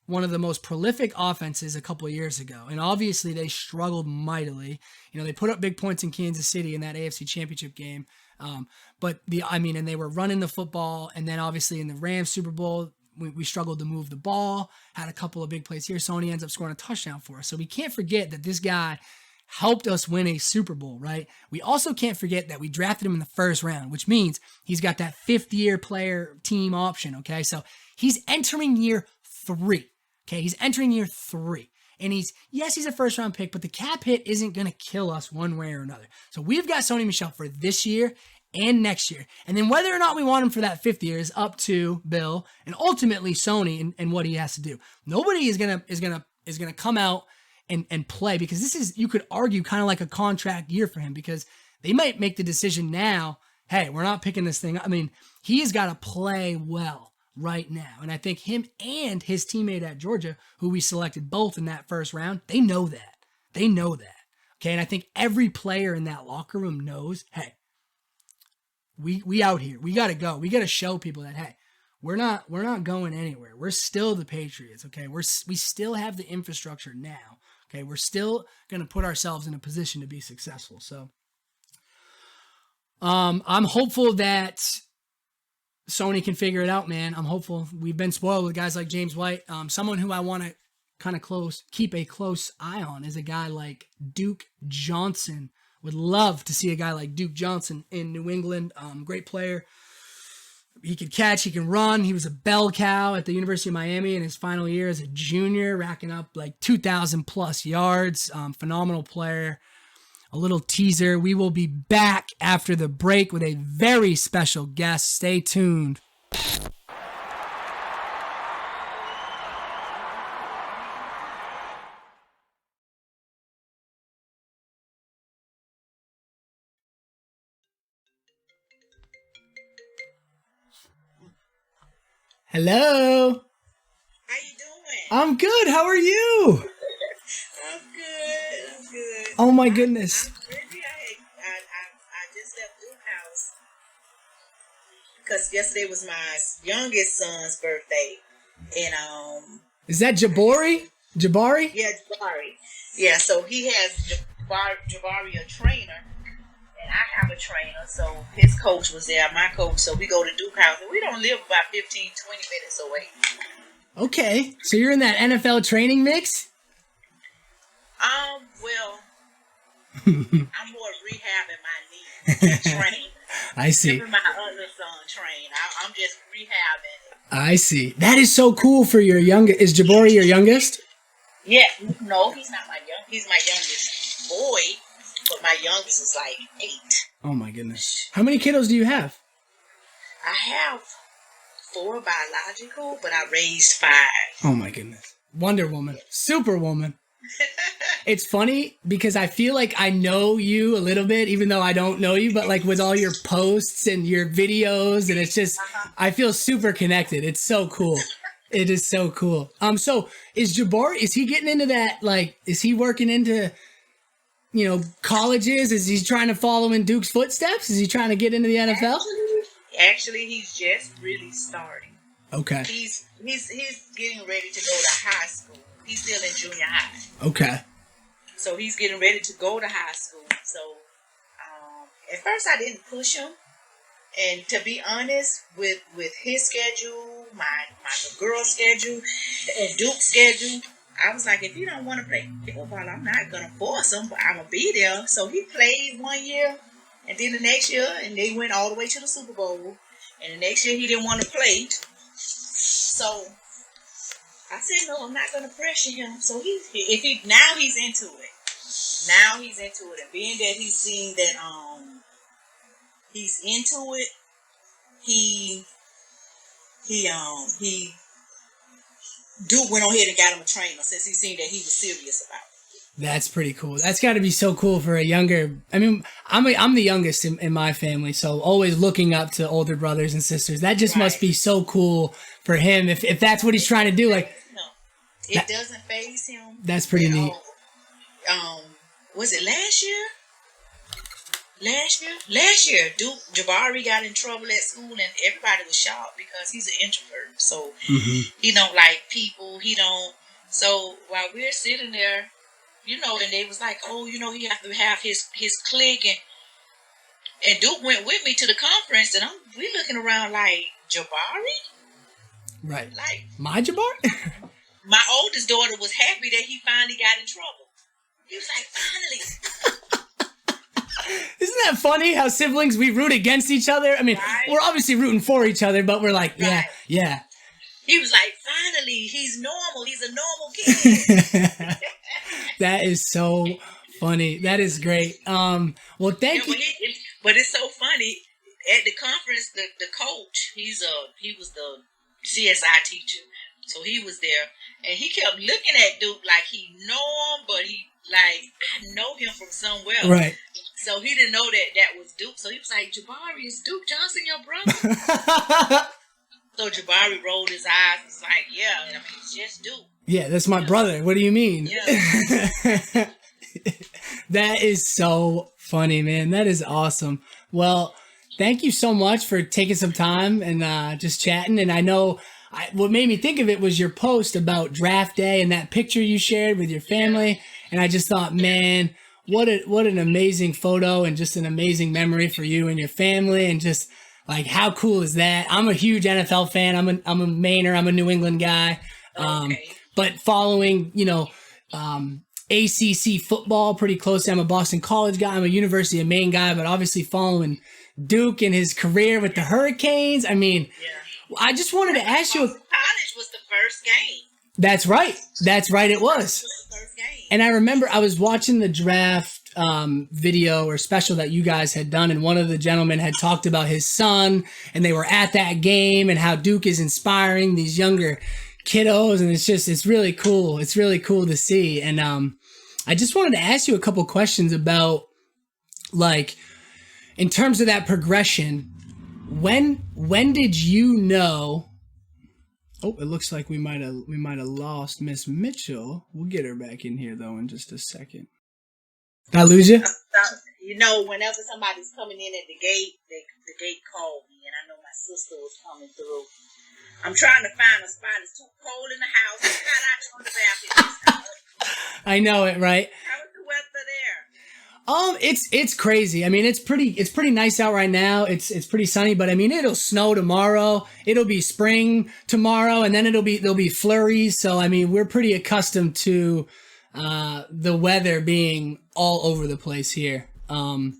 one of the most prolific offenses a couple of years ago. And obviously they struggled mightily. They put up big points in Kansas City in that AFC Championship game. And they were running the football. And then obviously in the Rams Super Bowl, we struggled to move the ball, had a couple of big plays here. Sony ends up scoring a touchdown for us. So we can't forget that this guy helped us win a Super Bowl, right? We also can't forget that we drafted him in the first round, which means he's got that 5th-year player team option, okay? So he's entering year 3, okay? He's entering year 3. And he's a first-round pick, but the cap hit isn't going to kill us one way or another. So we've got Sony Michel for this year and next year. And then whether or not we want him for that 5th year is up to Bill and ultimately Sony and what he has to do. Nobody is gonna come out and play, because this is, you could argue, kind of like a contract year for him, because they might make the decision now, hey, we're not picking this thing. I mean, he has got to play well right now. And I think him and his teammate at Georgia, who we selected both in that first round, they know that. They know that. Okay. And I think every player in that locker room knows, hey, we out here. We got to go. We got to show people that, hey, we're not going anywhere. We're still the Patriots. Okay. We still have the infrastructure now. Okay. We're still going to put ourselves in a position to be successful. So, I'm hopeful that Sony can figure it out, man. I'm hopeful. We've been spoiled with guys like James White. Someone who I want to kind of keep a close eye on is a guy like Duke Johnson. Would love to see a guy like Duke Johnson in New England. Great player. He can catch, he can run. He was a bell cow at the University of Miami in his final year as a junior, racking up like 2,000 plus yards. Phenomenal player. A little teaser. We will be back after the break with a very special guest. Stay tuned. Hello. How you doing? I'm good. How are you? I'm good. Oh my goodness. I'm ready. I just left Duke house because yesterday was my youngest son's birthday, and Is that Jabari? Jabari? Yeah, Jabari. Yeah, so he has Jabari a trainer, and I have a trainer. So his coach was there, my coach. So we go to Duke house, and we don't live about 15-20 minutes away. Okay, so you're in that NFL training mix? Well, I'm more rehabbing my knees than training. I see. Even my other son train. I'm just rehabbing it. I see. That is so cool for your youngest. Is Jabari your youngest? Yeah. No, he's not my young. He's my youngest boy, but my youngest is like 8. Oh my goodness. How many kiddos do you have? I have 4 biological, but I raised 5. Oh my goodness. Wonder Woman. Superwoman. It's funny because I feel like I know you a little bit, even though I don't know you, but like with all your posts and your videos, and it's just, I feel super connected. It's so cool. It is so cool. So is Jabari, is he getting into that? Like, is he working into, colleges? Is he trying to follow in Duke's footsteps? Is he trying to get into the NFL? Actually, he's just really starting. Okay. He's getting ready to go to high school. He's still in junior high. Okay. So he's getting ready to go to high school. So at first I didn't push him. And to be honest, with his schedule, my girl's schedule, and Duke's schedule, I was like, if he don't want to play football, I'm not gonna force him, but I'm gonna be there. So he played 1 year, and then the next year, and they went all the way to the Super Bowl. And the next year he didn't want to play, so I said, no, I'm not gonna pressure him. So he's into it. Now he's into it, and being that he's seen that he's into it, he Duke went on ahead and got him a trainer since he seen that he was serious about it. That's pretty cool. That's got to be so cool for a younger. I mean, I'm the youngest in my family, so always looking up to older brothers and sisters. That just must be so cool for him if that's what he's trying to do. Like, no, it doesn't faze him. That's pretty neat. Was it last year? Last year, Duke Jabari got in trouble at school, and everybody was shocked because he's an introvert. So he don't like people. He don't. So while we're sitting there, and they was like, oh, he have to have his clique, and Duke went with me to the conference, and we looking around like, Jabari, right? Like my Jabari. My oldest daughter was happy that he finally got in trouble. He was like, finally. Isn't that funny how siblings, we root against each other? I mean, we're obviously rooting for each other, but we're like, yeah. He was like, finally, he's normal. He's a normal kid. That is so funny. That is great. Well, thank you. But it's so funny. At the conference, the coach, he was the CSI teacher. So he was there. And he kept looking at Duke like he know him, but I know him from somewhere. Right. So he didn't know that was Duke. So he was like, Jabari, is Duke Johnson your brother? So Jabari rolled his eyes. It's like, yeah, it's just Duke. Yeah, that's my brother. What do you mean? Yeah. That is so funny, man. That is awesome. Well, thank you so much for taking some time and just chatting. And I know what made me think of it was your post about draft day and that picture you shared with your family. And I just thought, man, what an amazing photo and just an amazing memory for you and your family. And just like, how cool is that? I'm a huge NFL fan. I'm a Mainer. I'm a New England guy. But following, ACC football pretty closely. I'm a Boston College guy. I'm a University of Maine guy, but obviously following Duke and his career with the Hurricanes. I mean, I just wanted to ask you. College was the first game. That's right. It was. The first game. And I remember I was watching the draft video or special that you guys had done, and one of the gentlemen had talked about his son, and they were at that game, and how Duke is inspiring these younger kiddos, and it's really cool. It's really cool to see. And I just wanted to ask you a couple questions about, like, in terms of that progression. When did you know? Oh, it looks like we might have lost Miss Mitchell. We'll get her back in here though in just a second. Did I lose you? Whenever somebody's coming in at the gate, the gate called me, and I know my sister was coming through. I'm trying to find a spot. It's too cold in the house. It's not out on the bathroom. I know it, right? How is the weather there? It's crazy. I mean, it's pretty nice out right now. It's pretty sunny, but I mean, it'll snow tomorrow. It'll be spring tomorrow, and then there'll be flurries. So I mean, we're pretty accustomed to the weather being all over the place here. I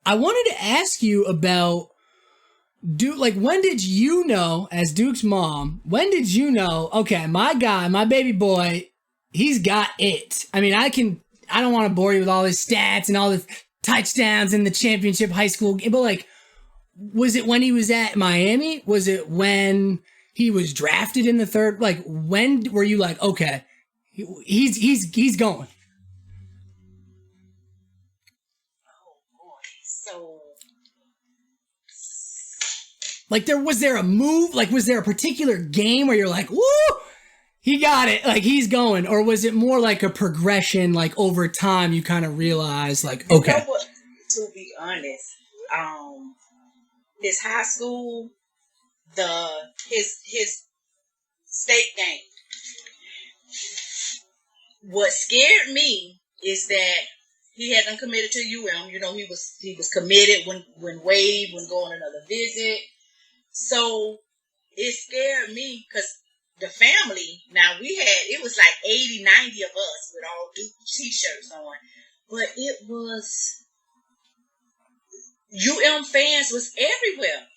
wanted to ask you about Duke. Like, when did you know, as Duke's mom, okay, my guy, my baby boy, he's got it. I mean, I don't want to bore you with all his stats and all the touchdowns in the championship high school game, but like, was it when he was at Miami? Was it when he was drafted in the third? Like, when were you like, okay, he's going? Oh boy, so like, was there a move? Like, was there a particular game where you're like, woo? He got it, like he's going, or was it more like a progression, like over time you kind of realized, like, okay. To be honest, his high school, his state game. What scared me is that he hadn't committed to UM. He was committed when Wade was going another visit. So it scared me because the family, now it was like 80, 90 of us with all Duke t-shirts on. But it was, fans was everywhere.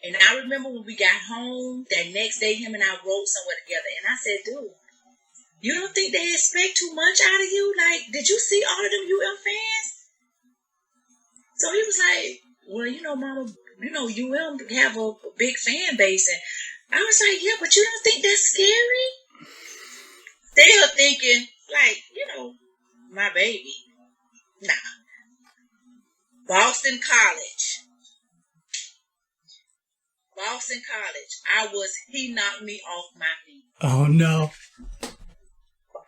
And I remember when we got home, that next day, him and I rode somewhere together. And I said, dude, you don't think they expect too much out of you? Like, did you see all of them fans? So he was like, well, Mama, have a big fan base. And I was like, yeah, but you don't think that's scary? They are thinking, like, my baby. Nah. Boston College. He knocked me off my feet. Oh, no.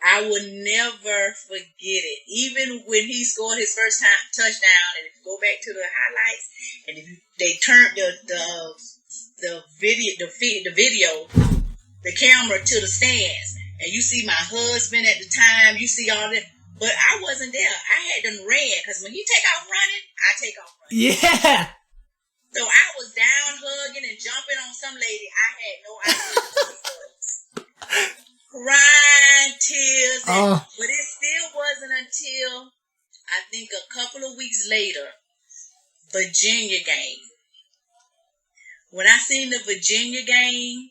I will never forget it. Even when he scored his first touchdown, and if you go back to the highlights, and if they turned the video, the camera to the stands, and you see my husband at the time, you see all that, but I wasn't there. I had done ran, because when he take off running, I take off running. Yeah. So I was down hugging and jumping on some lady. I had no idea what it was. Crying, tears, but it still wasn't until I think a couple of weeks later, Virginia game. When I seen the Virginia game,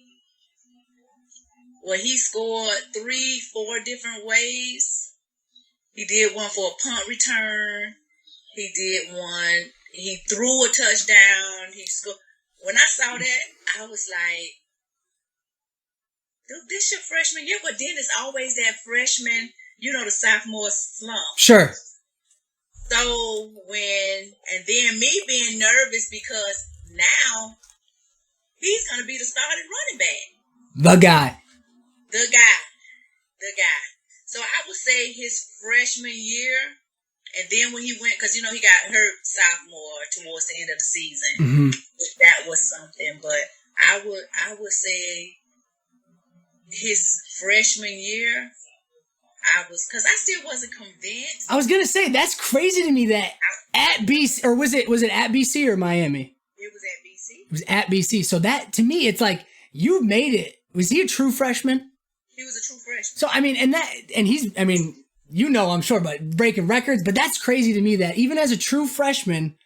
where he scored 3-4 different ways. He did one for a punt return. He did one. He threw a touchdown. He scored. When I saw that, I was like, dude, this your freshman year, but then it's always that freshman, the sophomore slump. Sure. So and then me being nervous because now he's going to be the starting running back. The guy. So I would say his freshman year, and then when he went, because, he got hurt sophomore towards the end of the season. Mm-hmm. That was something. But I would say his freshman year, because I still wasn't convinced. I was gonna say that's crazy to me that at BC, or was it at BC or Miami? It was at BC. It was at BC. So that to me, it's like you made it. Was he a true freshman? He was a true freshman. So he's I'm sure, but breaking records. But that's crazy to me that even as a true freshman,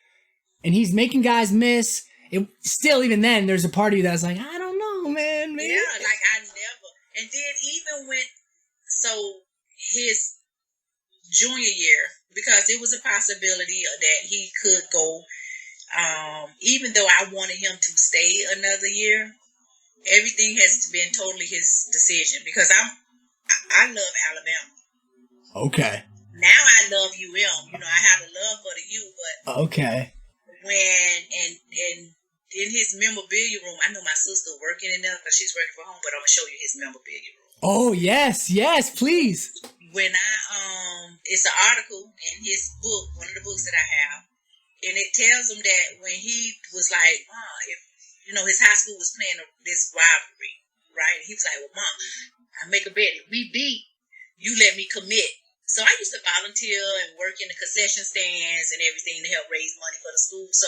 and he's making guys miss. It still, even then, there's a part of you that's like, I don't know, man. Yeah, like I never. And then even his junior year, because it was a possibility that he could go, even though I wanted him to stay another year, everything has been totally his decision, because I love Alabama. Okay. Now I love UM. I have a love for the U, but okay. And in his memorabilia room, I know my sister working in there because she's working from home, but I'm gonna show you his memorabilia room. Oh yes, please. When it's an article in his book, one of the books that I have, and it tells him that when he was like, if his high school was playing this rivalry, right? He was like, well, Mom, I make a bet. If we beat, you let me commit. So I used to volunteer and work in the concession stands and everything to help raise money for the school. So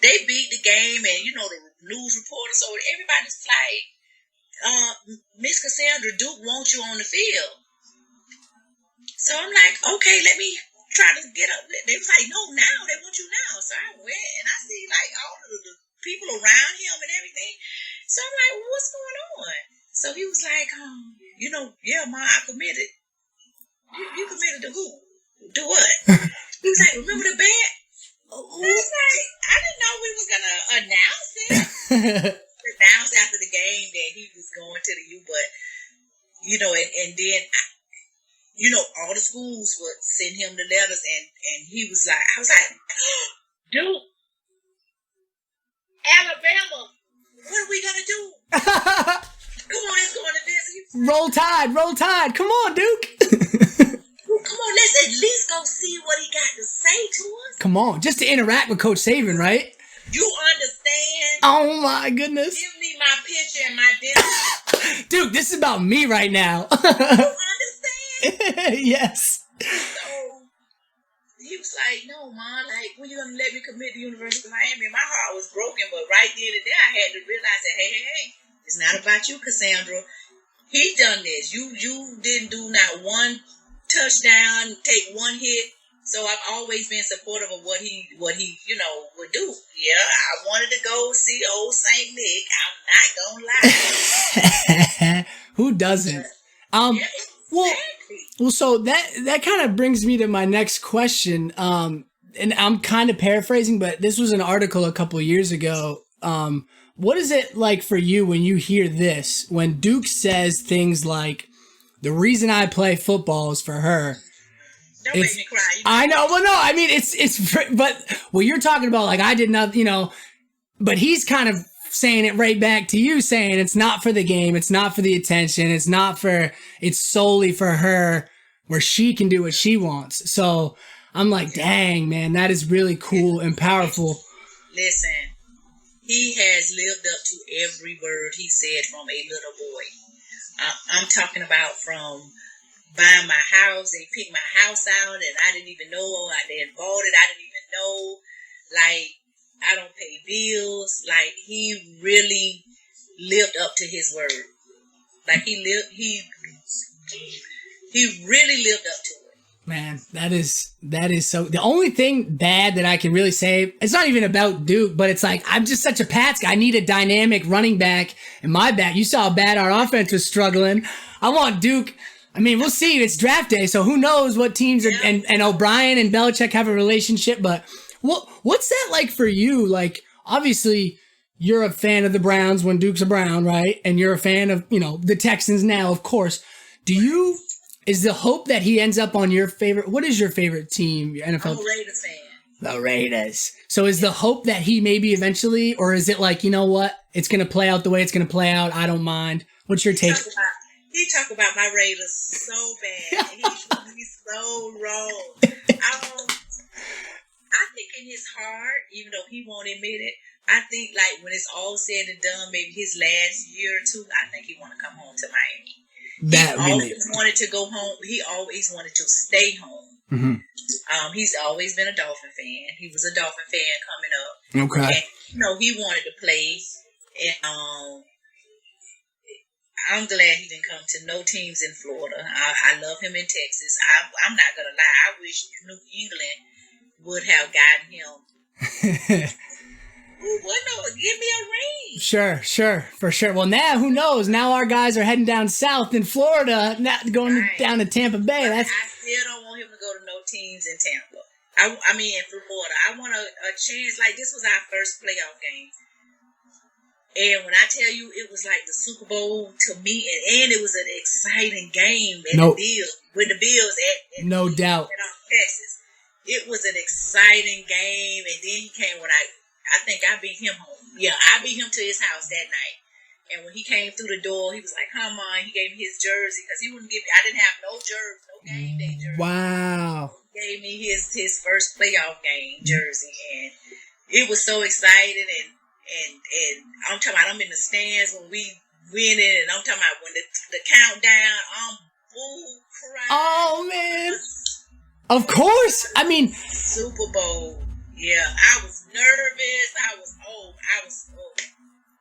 they beat the game, and the news reporters, so everybody's like, Miss Cassandra, Duke wants you on the field. So I'm like, okay, let me try to get up. They was like, no, now they want you now. So I went, and I see like all of the people around him and everything. So I'm like, well, what's going on? So he was like, yeah, Ma, I committed. You committed to who? Do what? He was like, remember the bet? I was like, I didn't know we was gonna announce it. Announce after the game that he was going to the U, but and then all the schools would send him the letters, and he was like, I was like, Dude, Alabama, what are we gonna do? Come on, let's go on a visit. Roll Tide. Come on, Duke. Come on, let's at least go see what he got to say to us. Come on, just to interact with Coach Saban, right? You understand? Oh my goodness. Give me my picture and my dinner. Dude, this is about me right now. You understand? Yes. So he was like, no, Mom, like, when you gonna let me commit to the University of Miami? My heart was broken, but right then and there I had to realize that, hey, it's not about you, Cassandra. He done this. You didn't do not one touchdown, take one hit. So I've always been supportive of what he would do. Yeah, I wanted to go see old Saint Nick. I'm not gonna lie. Who doesn't? Yeah, Well, exactly. well, so that kind of brings me to my next question. And I'm kind of paraphrasing, but this was an article a couple of years ago. What is it like for you when you hear this? When Duke says things like, "The reason I play football is for her." Don't make me cry. I know. Well, no, I mean but what you're talking about, like I did not, but he's kind of saying it right back to you, saying it's not for the game, it's not for the attention, it's solely for her, where she can do what she wants. So I'm like, dang, man, that is really cool and powerful. Listen, he has lived up to every word he said from a little boy. I'm talking about from buying my house. They picked my house out, and I didn't even know. They had bought it. I didn't even know. Like, I don't pay bills. Like, he really lived up to his word. Like, he really lived up to it. Man, that is so. The only thing bad that I can really say, it's not even about Duke, but it's like, I'm just such a Pats guy. I need a dynamic running back in my back. You saw how bad our offense was struggling. I want Duke. I mean, we'll see. It's draft day, so who knows what teams are, and O'Brien and Belichick have a relationship, but what's that like for you? Like, obviously, you're a fan of the Browns when Duke's a Brown, right? And you're a fan of, the Texans now, of course. Is the hope that he ends up on your favorite? What is your favorite team? Your NFL? I'm a Raiders fan. The Raiders. So is the hope that he maybe eventually, or is it like, you know what? It's going to play out the way it's going to play out. I don't mind. What's your take? He talk about my Raiders so bad. He's so wrong. I think in his heart, even though he won't admit it, I think like when it's all said and done, maybe his last year or two, I think he want to come home to Miami. He always wanted to go home. He always wanted to stay home. Mm-hmm. He's always been a Dolphin fan. He was a Dolphin fan coming up. Okay. And, he wanted to play. And I'm glad he didn't come to no teams in Florida. I love him in Texas. I'm not going to lie. I wish New England would have gotten him. Give me a ring. Sure, for sure. Well, now, who knows? Now our guys are heading down south in Florida, not going down to Tampa Bay. I still don't want him to go to no teams in Tampa. I mean, in Florida. I want a chance. Like, this was our first playoff game. And when I tell you, it was like the Super Bowl to me, and it was an exciting game with the Bills at no doubt. Texas. It was an exciting game, and then he came when I think I beat him home. Yeah, I beat him to his house that night. And when he came through the door, he was like, "Come on!" He gave me his jersey because he wouldn't give me. I didn't have no jersey, no game day jersey. Wow. He gave me his first playoff game jersey, and it was so exciting. And I'm talking about, I'm in the stands when we win it, and I'm talking about when the countdown, I'm crying. Oh man! Of course. I mean, Super Bowl. Yeah, I was nervous. I was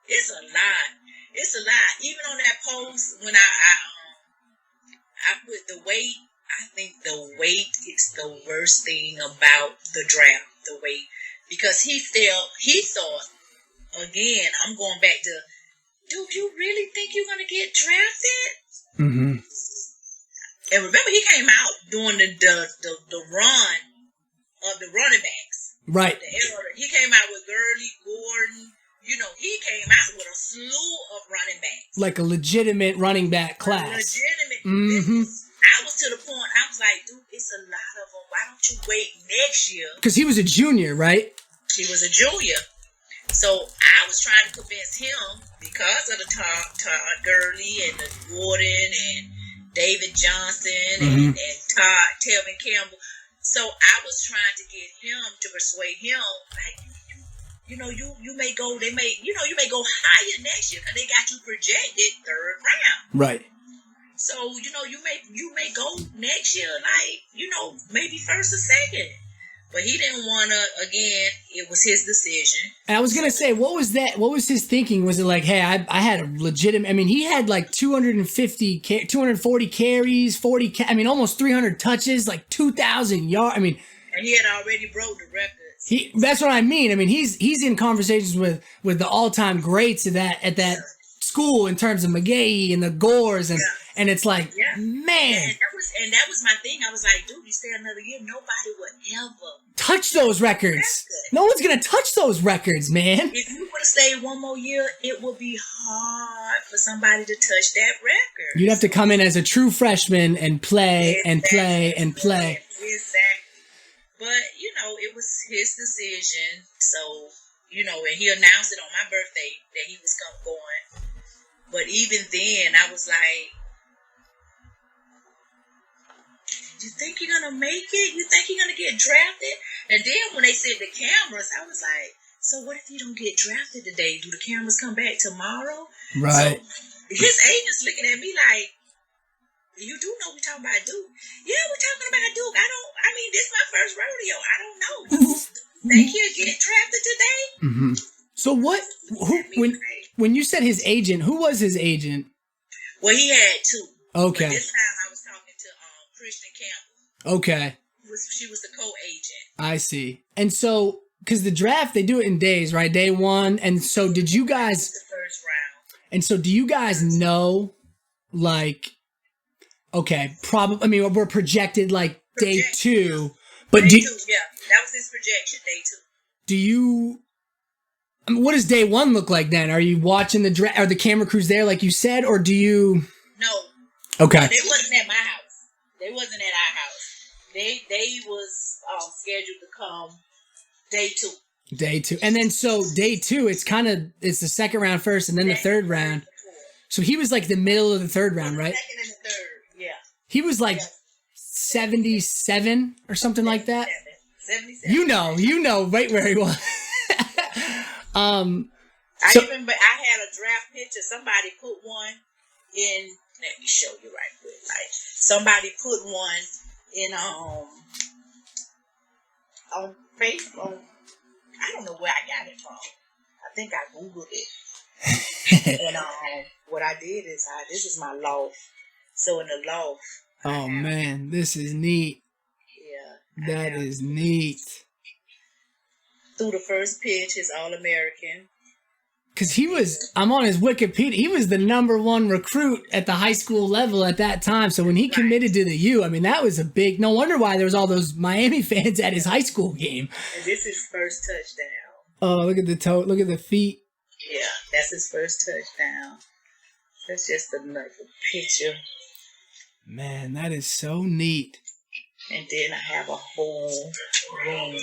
It's a lot. It's a lot. Even on that post when I put the weight. I think the weight is the worst thing about the draft. The weight, because he thought. Again, I'm going back to, do you really think you're going to get drafted? Mm-hmm. And remember, he came out during the run of the running backs. Right. He came out with Gurley, Gordon. He came out with a slew of running backs. Like a legitimate running back class. Mm-hmm. I was to the point, I was like, dude, it's a lot of them. Why don't you wait next year? Because he was a junior, right? He was a junior. So I was trying to convince him, because of the Todd Gurley and the Gordon and David Johnson and Todd Telvin Campbell. So I was trying to get him to persuade him, like, you may go. You may go higher next year because they got you projected 3rd round. Right. So you may go next year, like maybe 1st or 2nd. But he didn't want to, again, it was his decision. And I was going to say, what was that? What was his thinking? Was it like, hey, I had a legitimate, I mean, he had like 240 carries, almost 300 touches, like 2,000 yards. I mean, and he had already broke the records. That's what I mean. I mean, he's in conversations with the all-time greats at that school in terms of McGahee and the Gores, and it's like, man. And that was my thing. I was like, dude, you stay another year, nobody would ever touch those records. No one's going to touch those records, man. If you would have stayed one more year, it would be hard for somebody to touch that record. You'd have to come in as a true freshman and play and play and play. Exactly. But, it was his decision. So, and he announced it on my birthday that he was going. But even then, I was like, you think you're going to make it? You think you're going to get drafted? And then when they said the cameras, I was like, so what if you don't get drafted today? Do the cameras come back tomorrow? Right. So his agent's looking at me like, you do know we're talking about Duke. Yeah, we're talking about Duke. This is my first rodeo. I don't know. Think he'll get drafted today? Mm-hmm. So when you said his agent, who was his agent? Well, he had two. Okay. But this time I was talking to Christian Campbell. Okay. She was the co-agent. I see. And so, because the draft, they do it in days, right? Day one. And so did you guys... The first round. And so do you guys know, like... Okay, we're projected like day two, but day two, yeah, that was his projection, day two. Do you? What does day one look like then? Are you watching the draft? Are the camera crews there, like you said, or do you? No. Okay. No, they wasn't at my house. They wasn't at our house. They was scheduled to come day two. Day two, and then so day two, it's the second round first, and then the third round. So he was like the middle of the third round, right? Second and the third. Yeah. He was like 77 or something like that. 77. You know right where he was. I had a draft picture. Somebody put one in. Let me show you right quick. Like somebody put one in on Facebook. I don't know where I got it from. I think I Googled it. And what I did is this is my loft. So in the loft. Oh man, this is neat. Yeah. That is neat. Through the first pitch, his All-American. Because I'm on his Wikipedia, he was the #1 recruit at the high school level at that time. So when he committed to the U, that was a big, no wonder why there was all those Miami fans at his high school game. And this is his first touchdown. Oh, look at the toe, look at the feet. Yeah, that's his first touchdown. That's just another picture. Man, that is so neat. And then I have a whole room.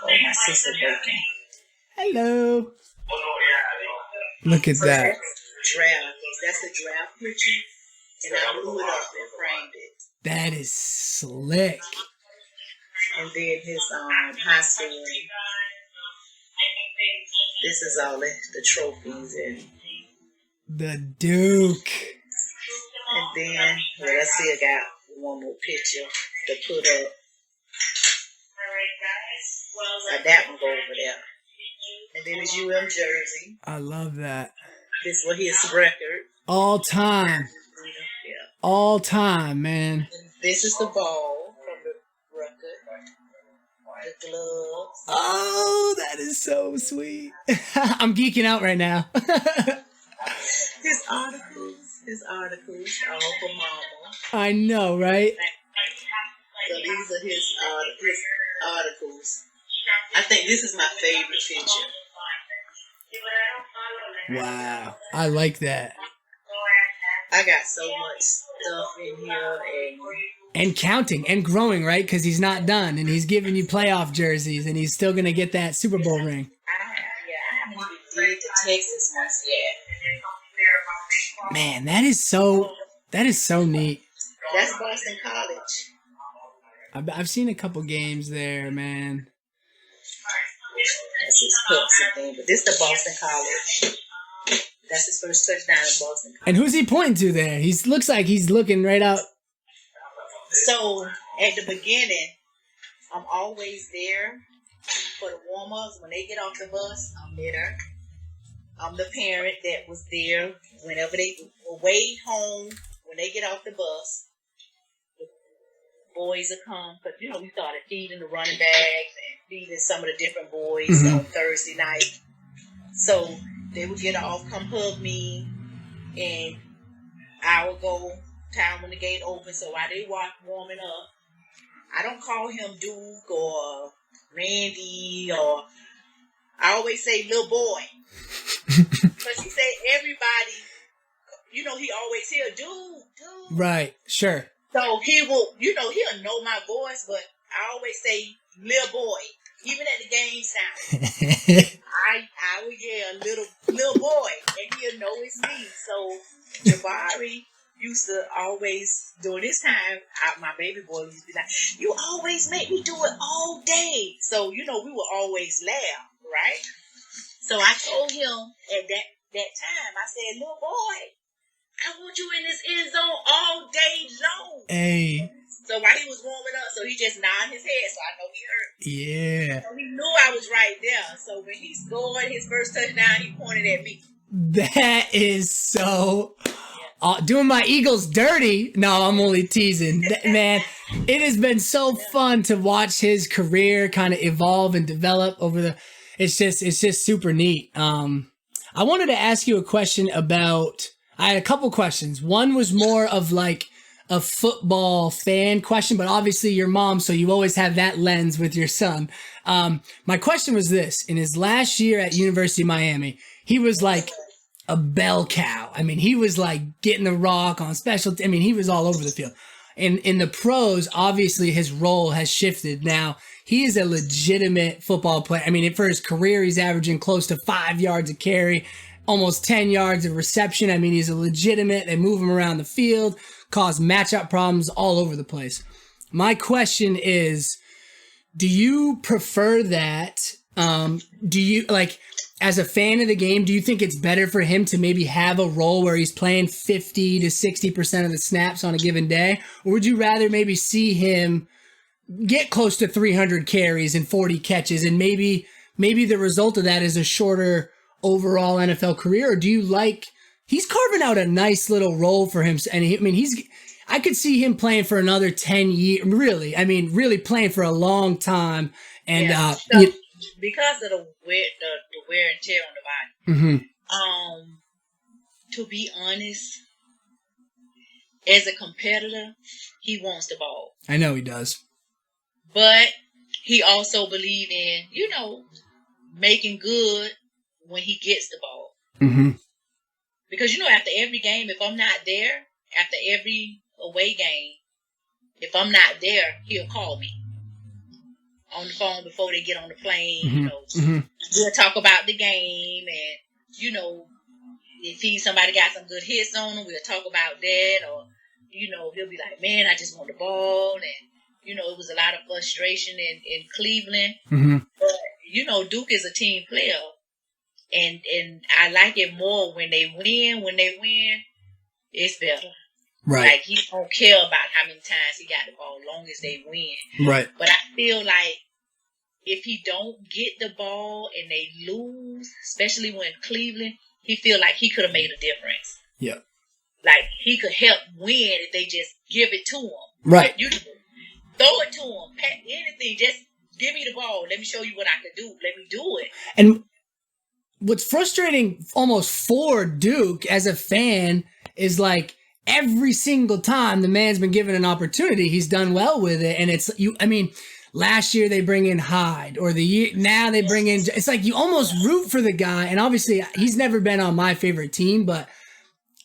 Oh, my sister working. Hello. Look at that. That's the draft picture. And I blew it up and framed it. That is slick. And then his high school. This is all the trophies and the Duke. And then let's see, I got one more picture to put up. That one go over there. And then his UM jersey. I love that. This was his record. All time. Yeah. All time, man. And this is the ball from the record. The gloves. Oh, that is so sweet. I'm geeking out right now. His articles, all for Mama. I know, right? So these are his articles. I think this is my favorite picture. Wow, I like that. I got so much stuff in here and counting and growing, right? Because he's not done, and he's giving you playoff jerseys, and he's still gonna get that Super Bowl ring. I haven't even did the Texas ones yet. Man, that is so neat. That's Boston College. I've seen a couple games there, man. That's his Pepsi thing, but this is the Boston College. That's his first touchdown in Boston College. And who's he pointing to there? He looks like he's looking right out. So at the beginning, I'm always there for the warm-ups. When they get off the bus, I'm there. I'm the parent that was there whenever they wait home. When they get off the bus, the boys will come. Because, we started feeding the running backs and feeding some of the different boys on Thursday night. So they would get off, come hug me, and I would go time when the gate open. So while they warming up, I don't call him Duke or Randy, or I always say little boy. Because he say everybody, he always hear dude. Right, sure. So he will, he'll know my voice, but I always say little boy. Even at the game time, I would yell little boy, and he'll know it's me. So Jabari used to always, during this time, my baby boy used to be like, you always make me do it all day. So, we would always laugh, right? So I told him at that time, I said, little boy, I want you in this end zone all day long. Hey. So while he was warming up, so he just nodded his head, so I know he heard. Yeah. So he knew I was right there. So when he scored his first touchdown, he pointed at me. That is so... doing my Eagles dirty. No, I'm only teasing. Man, it has been so fun to watch his career kind of evolve and develop over the... It's just super neat. I wanted to ask you a question about... I had a couple questions. One was more of like a football fan question, but obviously your mom, so you always have that lens with your son. My question was this. In his last year at University of Miami, he was like a bell cow. I mean, he was like getting the rock on special. He was all over the field. And in the pros, obviously his role has shifted. Now, he is a legitimate football player. For his career, he's averaging close to 5 yards a carry, almost 10 yards of reception. He's a legitimate. They move him around the field, cause matchup problems all over the place. My question is, do you prefer that? Do you, as a fan of the game, do you think it's better for him to maybe have a role where he's playing 50 to 60% of the snaps on a given day? Or would you rather maybe see him get close to 300 carries and 40 catches, and maybe the result of that is a shorter overall NFL career? Or do you he's carving out a nice little role for him, and I could see him playing for another 10 years, really. Really playing for a long time, and because of the wear and tear on the body. To be honest, as a competitor, he wants the ball. I know he does, but he also believes in making good when he gets the ball. Because after every game, if I'm not there, after every away game, if I'm not there, he'll call me on the phone before they get on the plane. We'll talk about the game, and if somebody got some good hits on him, we'll talk about that. Or he'll be like, man, I just want the ball. And it was a lot of frustration in Cleveland. But Duke is a team player, and I like it more when they win. When they win, it's better. Right. He don't care about how many times he got the ball, as long as they win. Right. But I feel like if he don't get the ball and they lose, especially when Cleveland, he feel like he could have made a difference. Yeah. He could help win if they just give it to him. Right. You can throw it to him, anything. Just give me the ball. Let me show you what I can do. Let me do it. And what's frustrating almost for Duke as a fan is every single time the man's been given an opportunity, he's done well with it. And last year they bring in Hyde, or now they bring in, it's you almost root for the guy. And obviously he's never been on my favorite team, but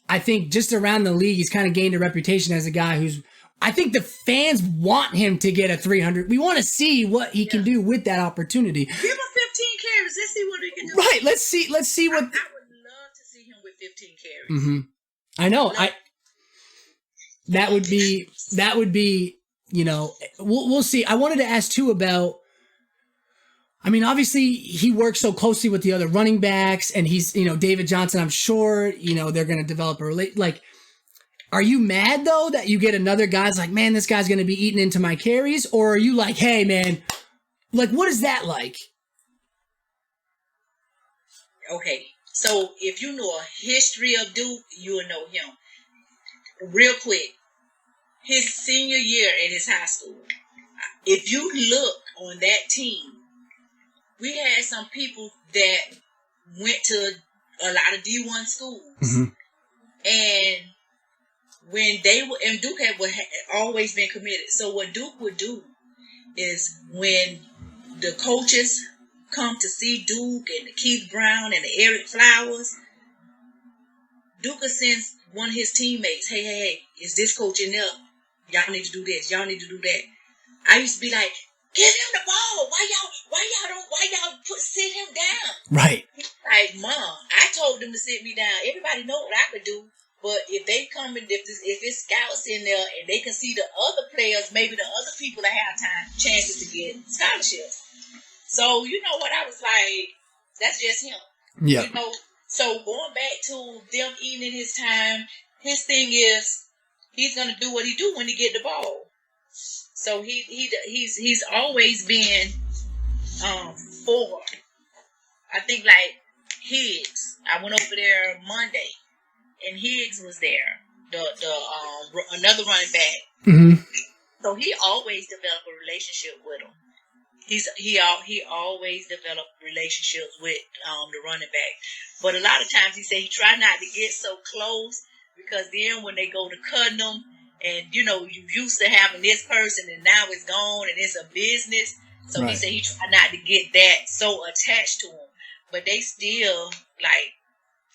I think just around the league, he's kind of gained a reputation as a guy I think the fans want him to get a 300. We want to see what he can do with that opportunity. Give him 15 carries. Let's see what he can do. Right. Let's see what. I would love to see him with 15 carries. I know. That would be, we'll see. I wanted to ask too about, obviously he works so closely with the other running backs, and he's, David Johnson, I'm sure, they're going to develop a Are you mad though that you get another guy's like, man, this guy's going to be eating into my carries? Or are you like, hey man, like what is that like? Okay, so if you know a history of Duke, you will know him. Real quick, his senior year at his high school, if you look on that team, we had some people that went to a lot of D1 schools. Mm-hmm. And when they were, and Duke had always been committed. So what Duke would do is when the coaches come to see Duke and the Keith Brown and the Eric Flowers, Duke sends one of his teammates, hey, is this coach in there? Y'all need to do this. Y'all need to do that. I used to be like, give him the ball. Why y'all sit him down? Right. Like, Mom, I told them to sit me down. Everybody know what I could do. But if they come and if it's scouts in there and they can see the other players, maybe the other people that have chances to get scholarships. So, you know what? I was like, that's just him. Yeah. You know, so going back to them eating in his time, his thing is he's going to do what he do when he get the ball. So he's always been for, I think like Higgs. I went over there Monday and Higgs was there, the another running back. Mm-hmm. So he always developed a relationship with him. He always developed relationships with the running back. But a lot of times he said he tried not to get so close because then when they go to cutting them, and you know you used to having this person and now it's gone and it's a business. So right. He said he tried not to get that so attached to him. But they still like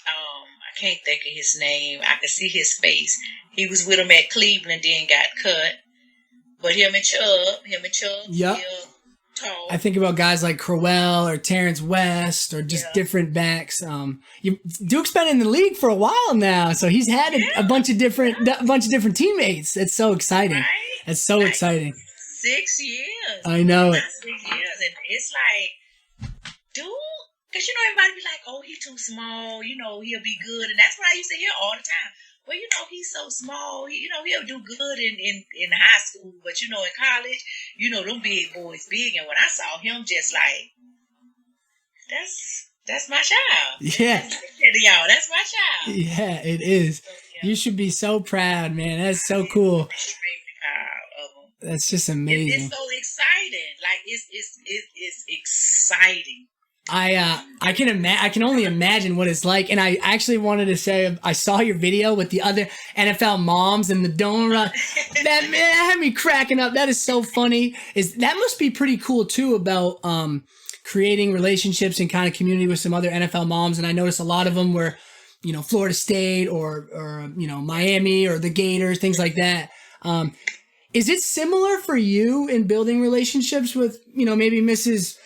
I can't think of his name. I can see his face. He was with him at Cleveland, then got cut. But him and Chubb yep. Still tall. I think about guys like Crowell or Terrence West or just different backs. Duke's been in the league for a while now, so he's had a bunch of different teammates. It's so exciting. Right? It's so exciting. 6 years. I know it. 6 years, and it's like, dude, because you know everybody be like, oh, he's too small. You know he'll be good, and that's what I used to hear all the time. Well, you know, he's so small. He'll do good in high school. But, you know, in college, you know, them big boys big. And when I saw him, just like, that's my child. Yeah. Y'all, that's my child. Yeah, it is. So, yeah. You should be so proud, man. That's so cool. I should be proud of him. That's just amazing. It's so exciting. Like, it's exciting. I can only imagine what it's like. And I actually wanted to say, I saw your video with the other NFL moms and the dome run. That had me cracking up. That is so funny. That must be pretty cool too about creating relationships and kind of community with some other NFL moms. And I noticed a lot of them were, you know, Florida State or you know, Miami or the Gators, things like that. Is it similar for you in building relationships with, you know, maybe Mrs.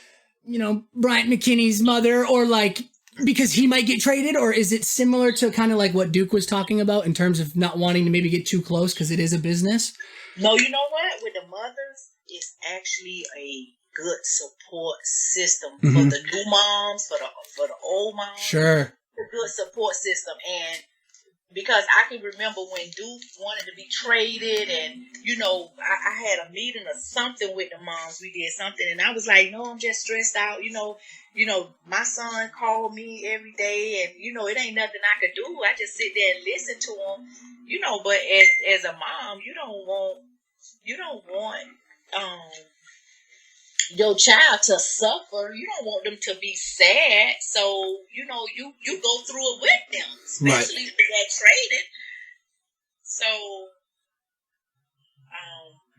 you know, Bryant McKinney's mother, or like because he might get traded? Or is it similar to kind of like what Duke was talking about in terms of not wanting to maybe get too close because it is a business? No, you know what? With the mothers, it's actually a good support system for the new moms, for the old moms. Sure. A good support system. And because I can remember when Duke wanted to be traded and, you know, I had a meeting or something with the moms. We did something and I was like, no, I'm just stressed out. You know, my son called me every day and, you know, it ain't nothing I could do. I just sit there and listen to him, you know, but as a mom, you don't want your child to suffer. You don't want them to be sad. So, you know, you go through it with them, especially if they get traded. So,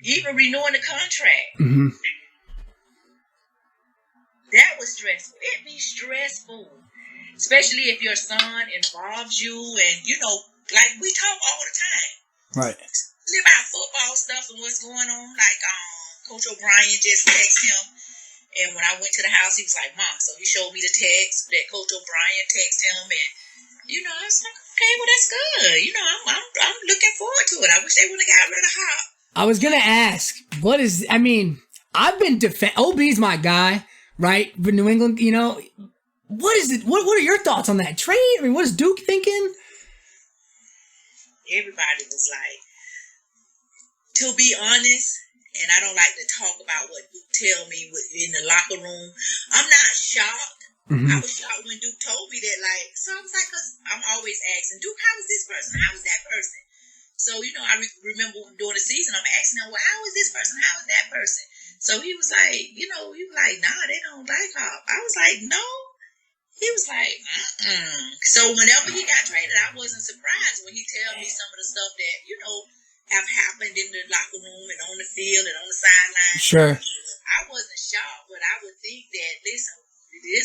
even renewing the contract, that was stressful. It be stressful, especially if your son involves you and, you know, like we talk all the time. Right. About football stuff and what's going on. Like, Coach O'Brien just texted him, and when I went to the house, he was like, Mom, so he showed me the text that Coach O'Brien texted him, and, you know, I was like, okay, well, that's good. You know, I'm looking forward to it. I wish they would have got rid of the Hop. I was going to ask, I've been OB's my guy, right? But New England, you know, what is it? What are your thoughts on that trade? I mean, what is Duke thinking? everybody was like, to be honest, and I don't like to talk about what Duke tell me in the locker room. I'm not shocked. I was shocked when Duke told me that. Like, so I was like, because I'm always asking Duke, how is this person? How is that person? So I remember during the season, I'm asking him, well, how is this person? How is that person? So he was like, he was like, nah, they don't like Hop. I was like, no. He was like, So whenever he got traded, I wasn't surprised when he tell me some of the stuff that have happened in the locker room and on the field and on the sideline. Sure. I wasn't shocked, but I would think that this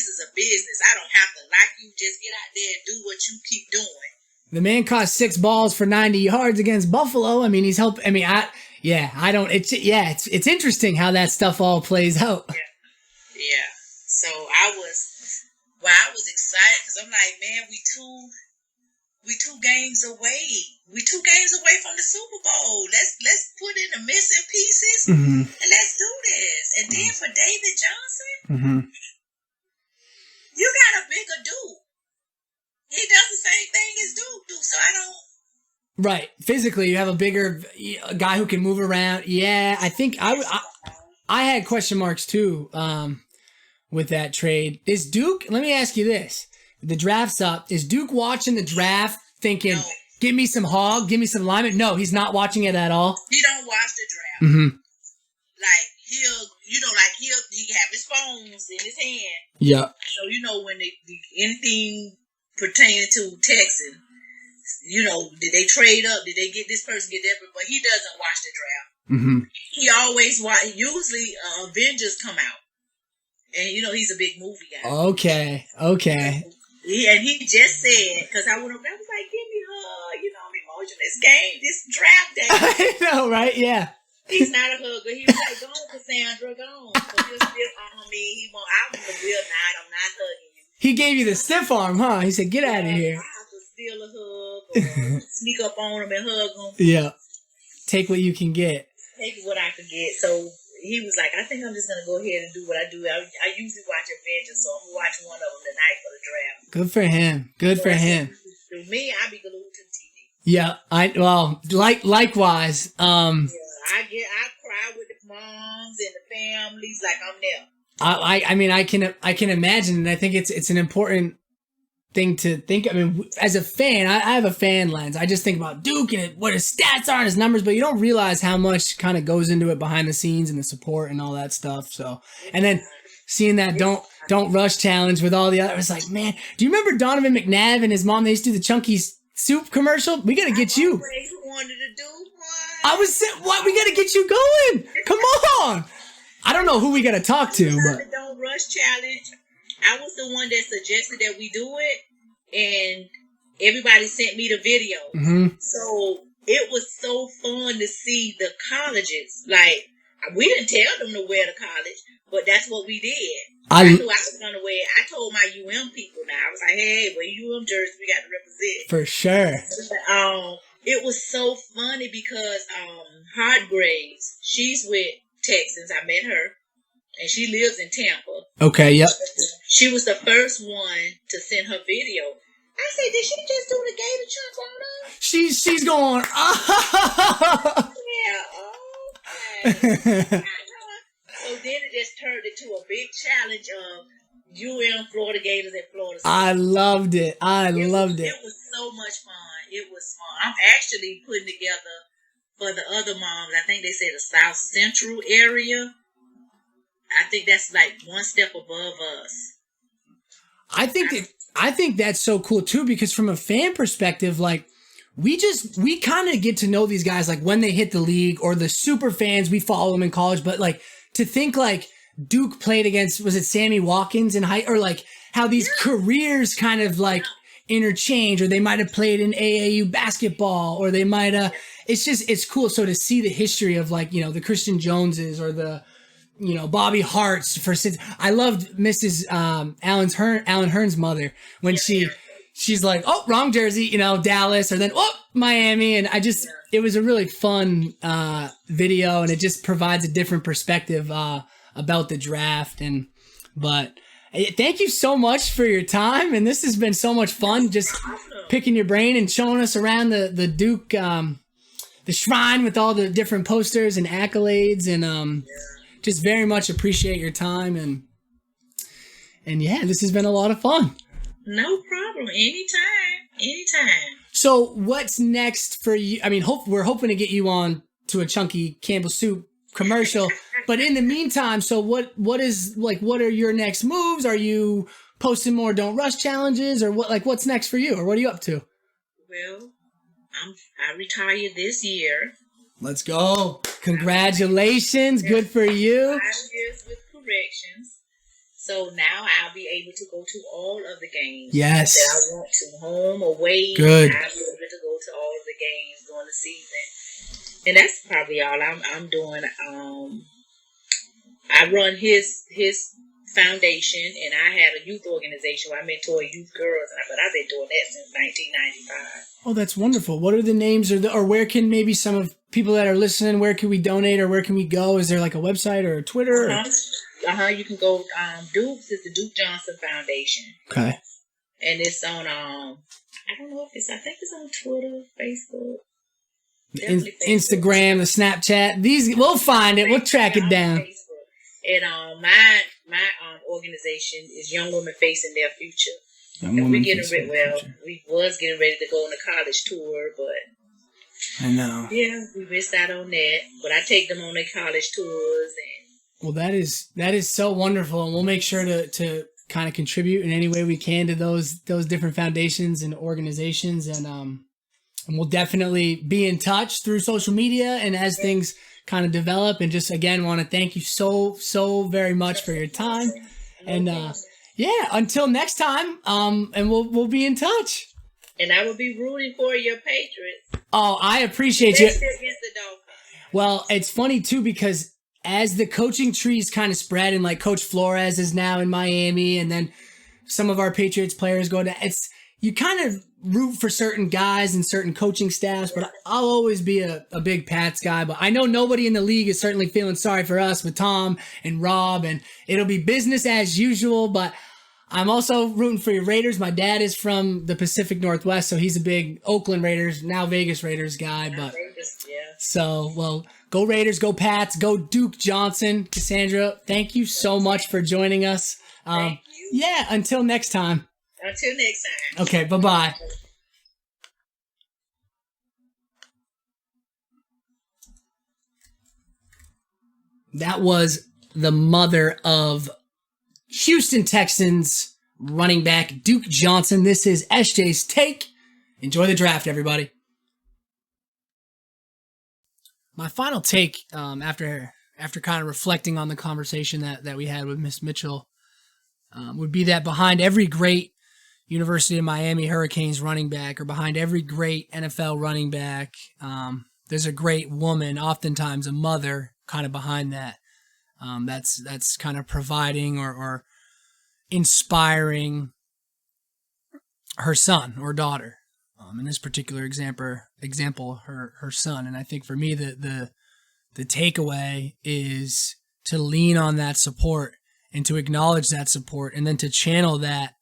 is a business. I don't have to like you. Just get out there and do what you keep doing. The man caught 6 balls for 90 yards against Buffalo. I mean, he's helped. I mean, it's interesting how that stuff all plays out. Yeah. So I was excited because I'm like, man, we two games away. We 2 games away from the Super Bowl. Let's put in the missing pieces and let's do this. And then for David Johnson, you got a bigger dude. He does the same thing as Duke do, so I don't. Right, physically, you have a bigger guy who can move around. Yeah, I think I had question marks too with that trade. Is Duke? Let me ask you this: the draft's up. Is Duke watching the draft, thinking, No. "Give me some hog, give me some lineman"? No, he's not watching it at all. He don't watch the draft. Like he have his phones in his hand. Yeah. So when anything pertaining to Texan, did they trade up? Did they get this person, get that person? But he doesn't watch the draft. He always watch. Usually, Avengers come out, and he's a big movie guy. Okay. And he just said, because I went up there, I was like, give me I'm emotional. This game, this draft day. I know, right? Yeah. He's not a hugger. He was like, go on, Cassandra, go on. So just on me. I will not. I'm not hugging you. He gave you the stiff arm, huh? He said, get out of here. I have to steal a hug or sneak up on him and hug him. Yeah. Take what you can get. Take what I can get. So he was like, I think I'm just going to go ahead and do what I do. I usually watch Avengers, so I'm going to watch one of them tonight for the draft. Good for him. Good for him. To me, I be glued to the TV. Yeah. Likewise. I cry with the moms and the families like I'm there. I mean, I can imagine, and I think it's an important thing to think. I mean, as a fan, I have a fan lens. I just think about Duke and what his stats are and his numbers, but you don't realize how much kind of goes into it behind the scenes and the support and all that stuff. So, and then seeing that don't rush challenge with all the others, like, man, do you remember Donovan McNabb and his mom? They used to do the Chunky Soup commercial. We gotta get you. Wanted to do one. I was saying, what? We gotta get you going. Come on. I don't know who we gotta talk to, but don't rush challenge. I was the one that suggested that we do it, and everybody sent me the video. So it was so fun to see the colleges. Like, we didn't tell them to wear to college, but that's what we did. I knew I was going to wear it. I told my UM people now. I was like, hey, wear UM jerseys. We got to represent. For sure. It was so funny because Hargraves, she's with Texans. I met her, and she lives in Tampa. Okay, yep. She was the first one to send her video. I said, did she just do the gator chunk on us? She's going, oh. Yeah, okay. So then it just turned into a big challenge of UM, Florida Gators, and Florida State. I loved it. It was so much fun. It was fun. I'm actually putting together for the other moms. I think they said the South Central area. I think that's like one step above us. I think that's so cool too, because from a fan perspective, like we kind of get to know these guys like when they hit the league, or the super fans, we follow them in college, but like to think like Duke played against, was it Sammy Watkins in high, or like how these careers kind of like interchange, or they might have played in AAU basketball, or they might have, it's cool. So to see the history of like, the Christian Joneses or the, Bobby Hart's I loved Mrs. Alan Hearn's mother when she's like, oh, wrong jersey, Dallas, or then, oh, Miami. And it was a really fun video, and it just provides a different perspective about the draft. But Thank you so much for your time, and this has been so much fun. Just picking your brain and showing us around the Duke, the shrine with all the different posters and accolades, and just very much appreciate your time and yeah, this has been a lot of fun. No problem. Anytime. So what's next for you? I mean, we're hoping to get you on to a chunky Campbell Soup commercial, but in the meantime, so what are your next moves? Are you posting more Don't Rush challenges, or what's next for you, or what are you up to? Well, I retired this year. Let's go. Congratulations. Good for you. 5 years with corrections. So now I'll be able to go to all of the games yes. that I want to, home, away. Good. I'll be able to go to all of the games during the season. And that's probably all I'm doing. I run his foundation, and I had a youth organization where I mentor youth girls, but I've been doing that since 1995. Oh, that's wonderful. What are the names, or where can maybe some of people that are listening, where can we donate, or where can we go? Is there like a website or a Twitter? You can go, Duke's is the Duke Johnson Foundation. Okay. And it's on, I don't know if I think it's on Twitter, Facebook. Instagram, the Snapchat. We'll find it. We'll track it down. Facebook. And my organization is Young Women Facing Their Future. And we was getting ready to go on a college tour, but I know. Yeah, we missed out on that. But I take them on their college tours. Well, that is so wonderful, and we'll make sure to kind of contribute in any way we can to those different foundations and organizations, and we'll definitely be in touch through social media and as things kind of develop. And just again, want to thank you so very much for your time, and yeah, until next time, and we'll be in touch. And I will be rooting for your Patriots. Oh, I appreciate you. Against the Dolphins. Well, it's funny too, because as the coaching trees kind of spread, and like Coach Flores is now in Miami, and then some of our Patriots players go to, you kind of root for certain guys and certain coaching staffs, but I'll always be a big Pats guy. But I know nobody in the league is certainly feeling sorry for us with Tom and Rob, and it'll be business as usual. But I'm also rooting for your Raiders. My dad is from the Pacific Northwest, so he's a big Oakland Raiders, now Vegas Raiders guy. But so, well, go Raiders, go Pats, go Duke Johnson. Cassandra, thank you so much for joining us. Thank you. Yeah, until next time. Until next time. Okay, bye-bye. That was the mother of Houston Texans running back Duke Johnson. This is SJ's Take. Enjoy the draft, everybody. My final take, after kind of reflecting on the conversation that we had with Miss Mitchell, would be that behind every great University of Miami Hurricanes running back, or behind every great NFL running back, there's a great woman, oftentimes a mother, kind of behind that. That's kind of providing or inspiring her son or daughter. In this particular example, her son. And I think for me, the takeaway is to lean on that support and to acknowledge that support, and then to channel that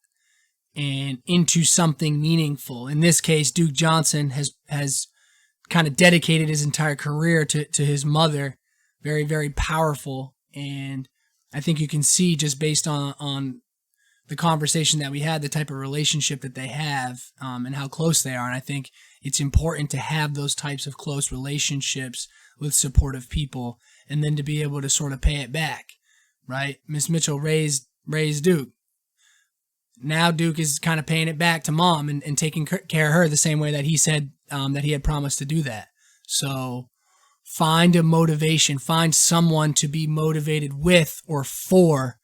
and into something meaningful. In this case, Duke Johnson has kind of dedicated his entire career to his mother. Very, very powerful. And I think you can see, just based on the conversation that we had, the type of relationship that they have, and how close they are. And I think it's important to have those types of close relationships with supportive people, and then to be able to sort of pay it back, right? Miss Mitchell raised Duke. Now Duke is kind of paying it back to mom and taking care of her the same way that he said that he had promised to do that. So find a motivation, find someone to be motivated with or for.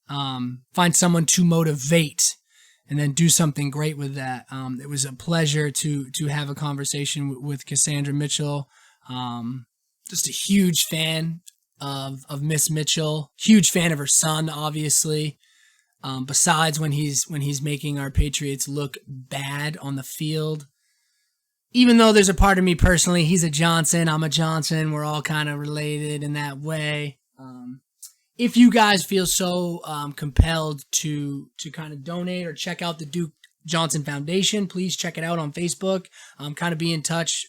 Find someone to motivate, and then do something great with that. It was a pleasure to have a conversation with Cassandra Mitchell. Just a huge fan of Miss Mitchell, huge fan of her son, obviously. Besides when he's making our Patriots look bad on the field, even though there's a part of me personally, he's a Johnson, I'm a Johnson, we're all kind of related in that way. if you guys feel so compelled to kind of donate or check out the Duke Johnson Foundation, please check it out on Facebook. Kind of be in touch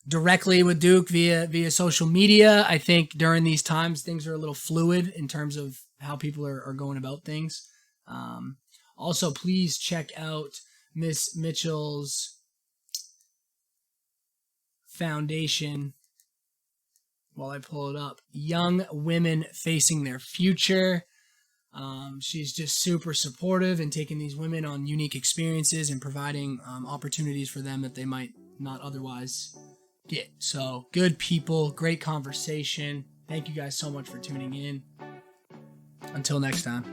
directly with Duke via social media. I think during these times, things are a little fluid in terms of how people are going about things. Also, please check out Miss Mitchell's foundation while I pull it up. Young Women Facing Their Future. She's just super supportive and taking these women on unique experiences and providing opportunities for them that they might not otherwise get. So, good people, great conversation. Thank you guys so much for tuning in. Until next time.